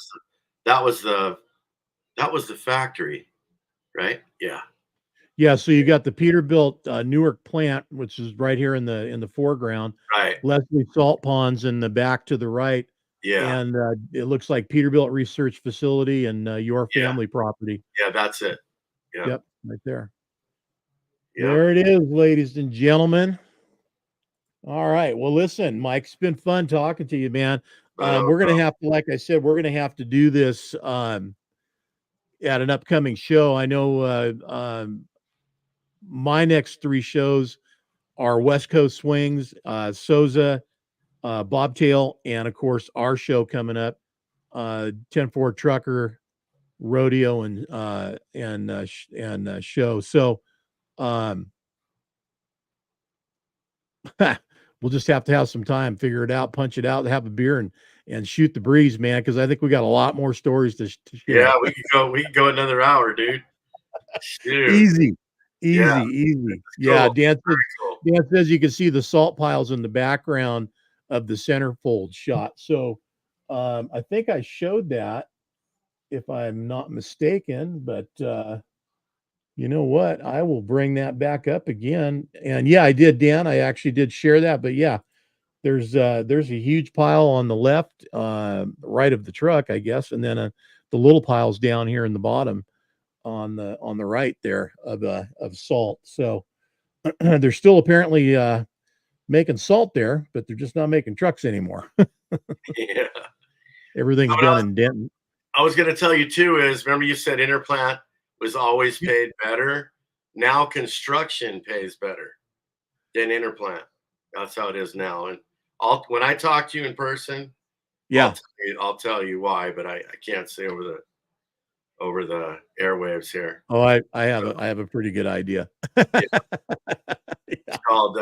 that was the that was the factory, right? Yeah. Yeah. So you got the Peterbilt Newark plant, which is right here in the foreground. Right. Leslie Salt Ponds in the back to the right. Yeah. and it looks like Peterbilt Research Facility and your Yeah. family property. Yeah. That's it. Yeah. Yep, right there. Yeah. There it is, ladies and gentlemen. All right. Well, listen, Mike, it's been fun talking to you, man. Right on, We're bro. gonna have to, like I said, we're gonna have to do this at an upcoming show. I know my next three shows are West Coast Swings, Souza, Bobtail, and of course our show coming up, 10-4 Trucker Rodeo and show. So um, we'll just have to have some time, figure it out, punch it out, have a beer, and shoot the breeze, man. Because I think we got a lot more stories to Yeah, share. we could go. We could go another hour, dude. Shoot. Easy, Yeah, easy. it's Yeah, cool. Very cool. Dan says you can see the salt piles in the background of the centerfold shot. So I think I showed that, if I'm not mistaken, but you know what? I will bring that back up again. And yeah, I did, Dan. I actually did share that. But yeah, there's a huge pile on the left, right of the truck, I guess, and then the little piles down here in the bottom on the right there of salt. So they're still apparently making salt there, but they're just not making trucks anymore. Yeah. Everything's done in Denton. I was going to tell you too is remember you said interplant was always paid better. Now construction pays better than interplant. That's how it is now. And when I talk to you in person, Yeah. I'll tell you why, but I can't say over the airwaves here. Oh, I have a pretty good idea. Yeah. It's called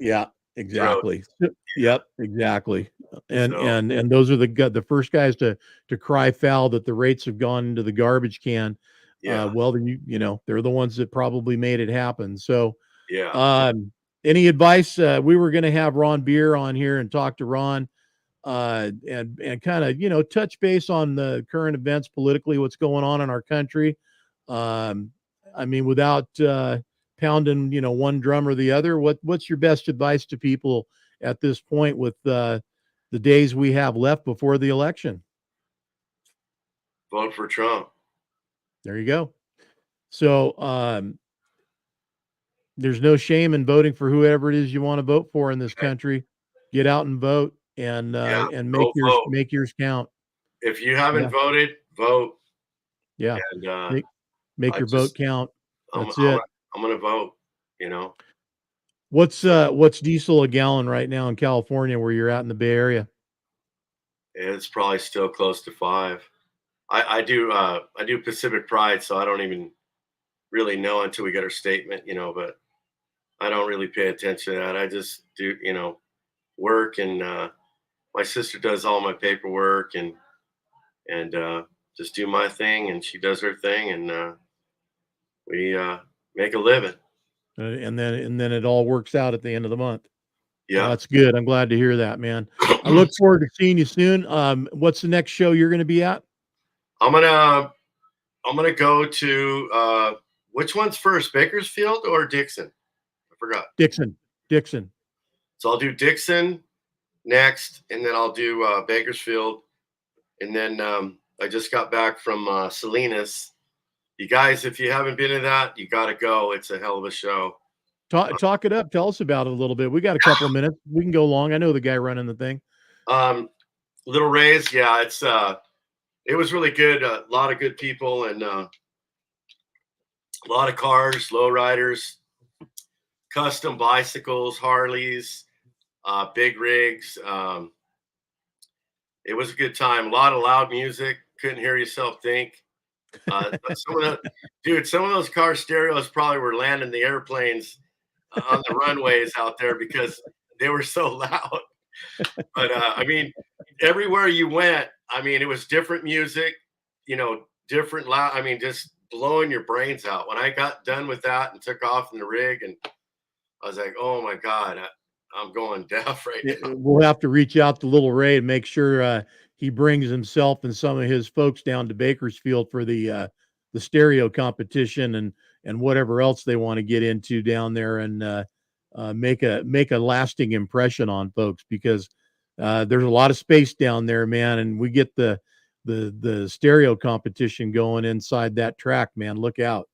yeah, exactly. road. Yep, exactly. And So, and those are the first guys to cry foul that the rates have gone into the garbage can. yeah, Well, then you know they're the ones that probably made it happen. So, yeah. any advice? We were going to have Ron Beer on here and talk to Ron, and kind of touch base on the current events politically, what's going on in our country. I mean, without pounding one drum or the other, what's your best advice to people at this point with the days we have left before the election? Vote for Trump. There you go. So there's no shame in voting for whoever it is you want to vote for in this country. Get out and vote and Go vote. make yours count. If you haven't Yeah. voted, vote. Yeah. And Make your vote count. I'm, That's I'm, it. I'm gonna vote. You know, What's diesel a gallon right now in California where you're at in the Bay Area? it's probably still close to 5. I do Pacific Pride, so I don't even really know until we get our statement. But I don't really pay attention to that. I just do work, and my sister does all my paperwork and just do my thing, and she does her thing, and we make a living. And then it all works out at the end of the month. Well, Yeah. that's good. I'm glad to hear that, man. I look forward to seeing you soon. What's the next show you're going to be at? I'm gonna go to which one's first, Bakersfield or Dixon? I forgot. Dixon. So I'll do Dixon next, and then I'll do Bakersfield, and then I just got back from Salinas. You guys, if you haven't been to that, you got to go. It's a hell of a show. Talk it up. Tell us about it a little bit. We got a couple of minutes. We can go long. I know the guy running the thing. Little Rays, yeah, it was really good. A lot of good people and a lot of cars, lowriders, custom bicycles, Harleys, big rigs. It was a good time. A lot of loud music. Couldn't hear yourself think. Some of those car stereos probably were landing the airplanes on the runways out there because they were so loud. But I mean, everywhere you went, I mean, it was different music, different loud. I mean, just blowing your brains out. When I got done with that and took off in the rig, and I was like, oh my God, I'm going deaf right now. We'll have to reach out to Little Ray and make sure he brings himself and some of his folks down to Bakersfield for the stereo competition and whatever else they want to get into down there and make a lasting impression on folks, because There's a lot of space down there, man, and we get the stereo competition going inside that track, man. Look out.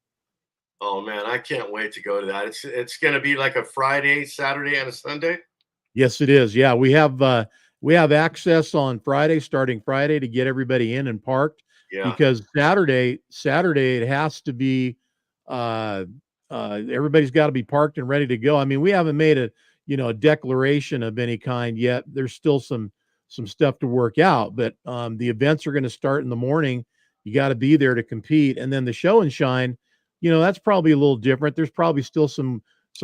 Oh man, I can't wait to go to that. It's going to be like a Friday, Saturday, and a Sunday. Yes, it is. Yeah, we have access on Friday, starting Friday, to get everybody in and parked, Yeah. because Saturday it has to be uh everybody's got to be parked and ready to go. I mean, we haven't made a declaration of any kind yet. There's still some stuff to work out, but the events are going to start in the morning. You got to be there to compete, and then the show and shine, that's probably a little different. There's probably still some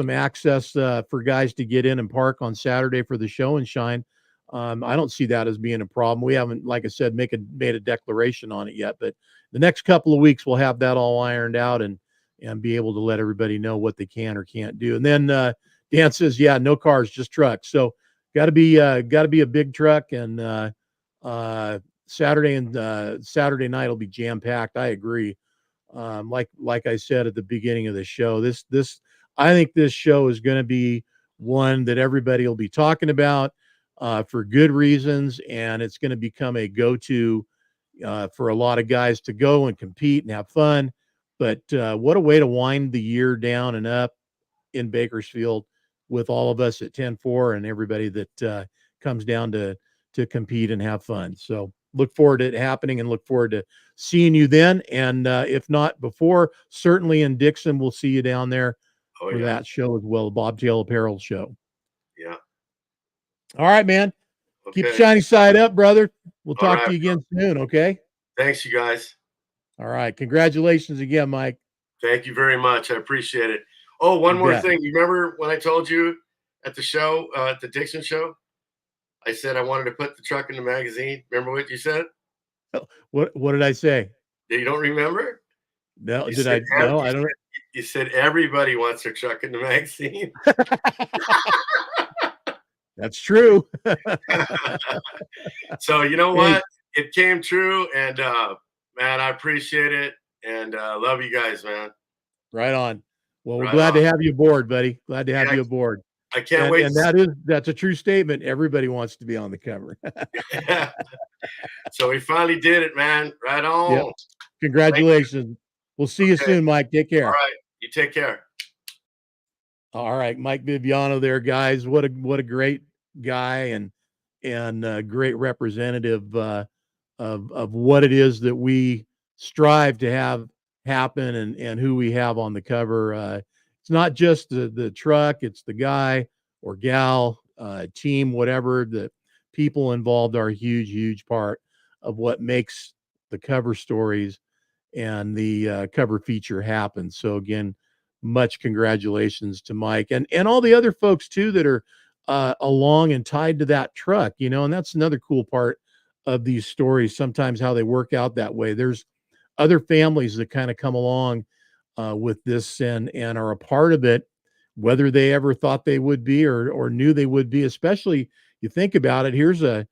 access for guys to get in and park on Saturday for the show and shine. I don't see that as being a problem. We haven't, like I said, made a declaration on it yet, but the next couple of weeks we'll have that all ironed out and be able to let everybody know what they can or can't do. And then Dan says, yeah, no cars, just trucks. So got to be a big truck, and Saturday night will be jam packed. I agree. Like I said at the beginning of the show, this I think this show is going to be one that everybody will be talking about for good reasons, and it's going to become a go-to for a lot of guys to go and compete and have fun. But what a way to wind the year down and up in Bakersfield with all of us at 10-4 and everybody that comes down to compete and have fun. So look forward to it happening and look forward to seeing you then. And if not before, certainly in Dixon, we'll see you down there Oh for yeah. that show as well, the Bobtail Apparel show. Yeah. All right, man. Keep Okay. shiny side up, brother. We'll All talk right. to you again soon, okay? Thanks, you guys. All right. Congratulations again, Mike. Thank you very much. I appreciate it. Oh, one You more bet. thing. You remember when I told you at the show, at the Dixon show, I said I wanted to put the truck in the magazine. Remember what you said? What did I say? You don't remember? No, You did said I? No, I don't. you said everybody wants their truck in the magazine. That's true. So you know Hey, what? It came true, and man, I appreciate it, and love you guys, man. right on. Well, we're Right glad on. to have you aboard, buddy. Glad to have Yeah, you aboard. I can't And wait. and that's a true statement. Everybody wants to be on the cover. So we finally did it, man. Right Yep. on. Thank you. Congratulations. We'll see you Okay. soon, Mike. Take All care. right. You take care. All right, Mike Viviano there, guys. What a great guy and great representative of what it is that we strive to have happen and who we have on the cover. It's not just the truck; it's the guy or gal, team, whatever. The people involved are a huge part of what makes the cover stories and the cover feature happen. So again, much congratulations to Mike and all the other folks too that are along and tied to that truck. And that's another cool part of these stories. Sometimes how they work out that way. There's other families that kind of come along with this and are a part of it, whether they ever thought they would be or knew they would be. Especially you think about it. Here's a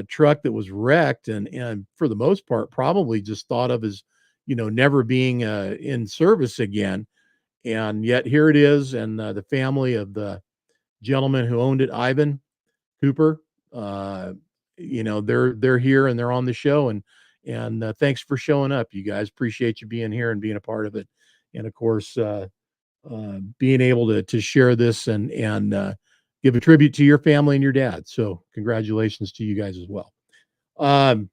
truck that was wrecked and for the most part probably just thought of as never being in service again, and yet here it is. And the family of the gentleman who owned it, Ivan Cooper, uh, they're here and they're on the show, and thanks for showing up, you guys. Appreciate you being here and being a part of it, and of course being able to share this and give a tribute to your family and your dad. So congratulations to you guys as well. um,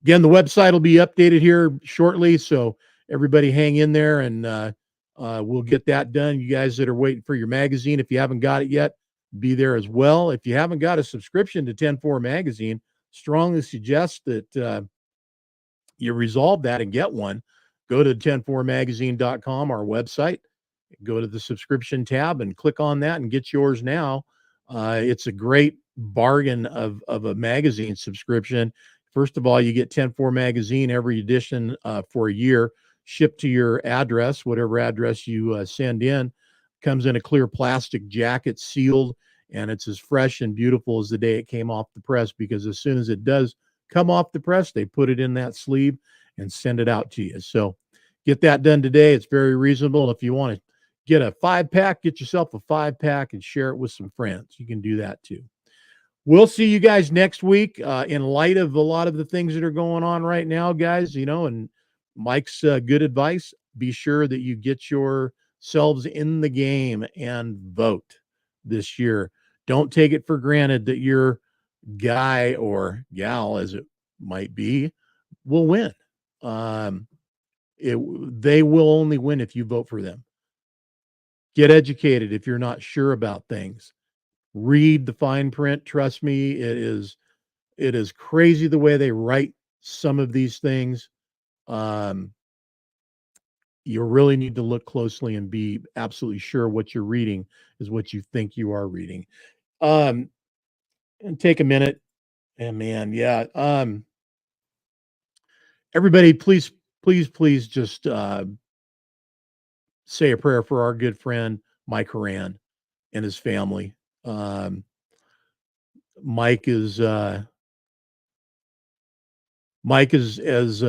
Again, the website will be updated here shortly, so everybody hang in there, and we'll get that done. You guys that are waiting for your magazine, if you haven't got it yet, be there as well. If you haven't got a subscription to 10-4 magazine, strongly suggest that you resolve that and get one. Go to 10-4magazine.com, our website. Go to the subscription tab and click on that and get yours now. It's a great bargain of a magazine subscription. First of all, you get 10-4 magazine every edition for a year, shipped to your address, whatever address you send in. Comes in a clear plastic jacket, sealed, and it's as fresh and beautiful as the day it came off the press, because as soon as it does come off the press, they put it in that sleeve and send it out to you. So get that done today. It's very reasonable. If you want to get a 5-pack, get yourself a 5-pack and share it with some friends. You can do that too. we'll see you guys next week. In light of a lot of the things that are going on right now, guys, and Mike's good advice, be sure that you get yourselves in the game and vote this year. Don't take it for granted that your guy or gal, as it might be, will win. They will only win if you vote for them. Get educated if you're not sure about things. Read the fine print. Trust me, it is crazy the way they write some of these things. You really need to look closely and be absolutely sure what you're reading is what you think you are reading. And take a minute. And man, yeah. Everybody, please, please, please just say a prayer for our good friend Mike Horan and his family. Um, Mike is Mike is as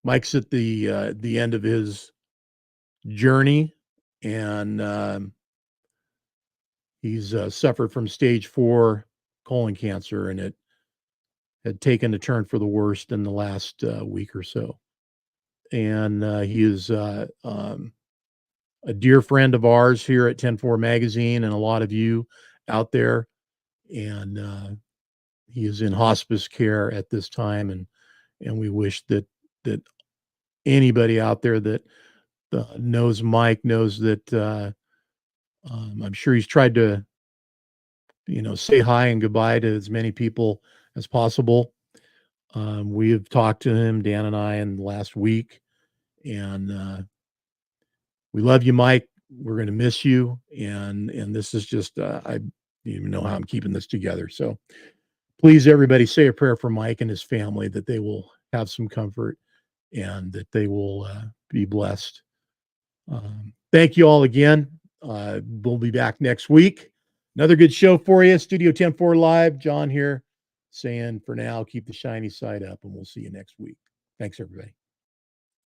Mike's at the end of his journey, and he's suffered from stage 4 colon cancer, and it had taken a turn for the worst in the last week or so. And he is a dear friend of ours here at 10-4 Magazine, and a lot of you out there. And he is in hospice care at this time, and we wish that anybody out there that knows Mike knows that I'm sure he's tried to say hi and goodbye to as many people as possible. We have talked to him, Dan and I, in the last week, and we love you, Mike. We're going to miss you, and this is just I don't even know how I'm keeping this together. So please, everybody, say a prayer for Mike and his family, that they will have some comfort and that they will be blessed. Thank you all again. We'll be back next week. Another good show for you. Studio 10-4 Live. John here saying for now, keep the shiny side up, and we'll see you next week. Thanks, everybody.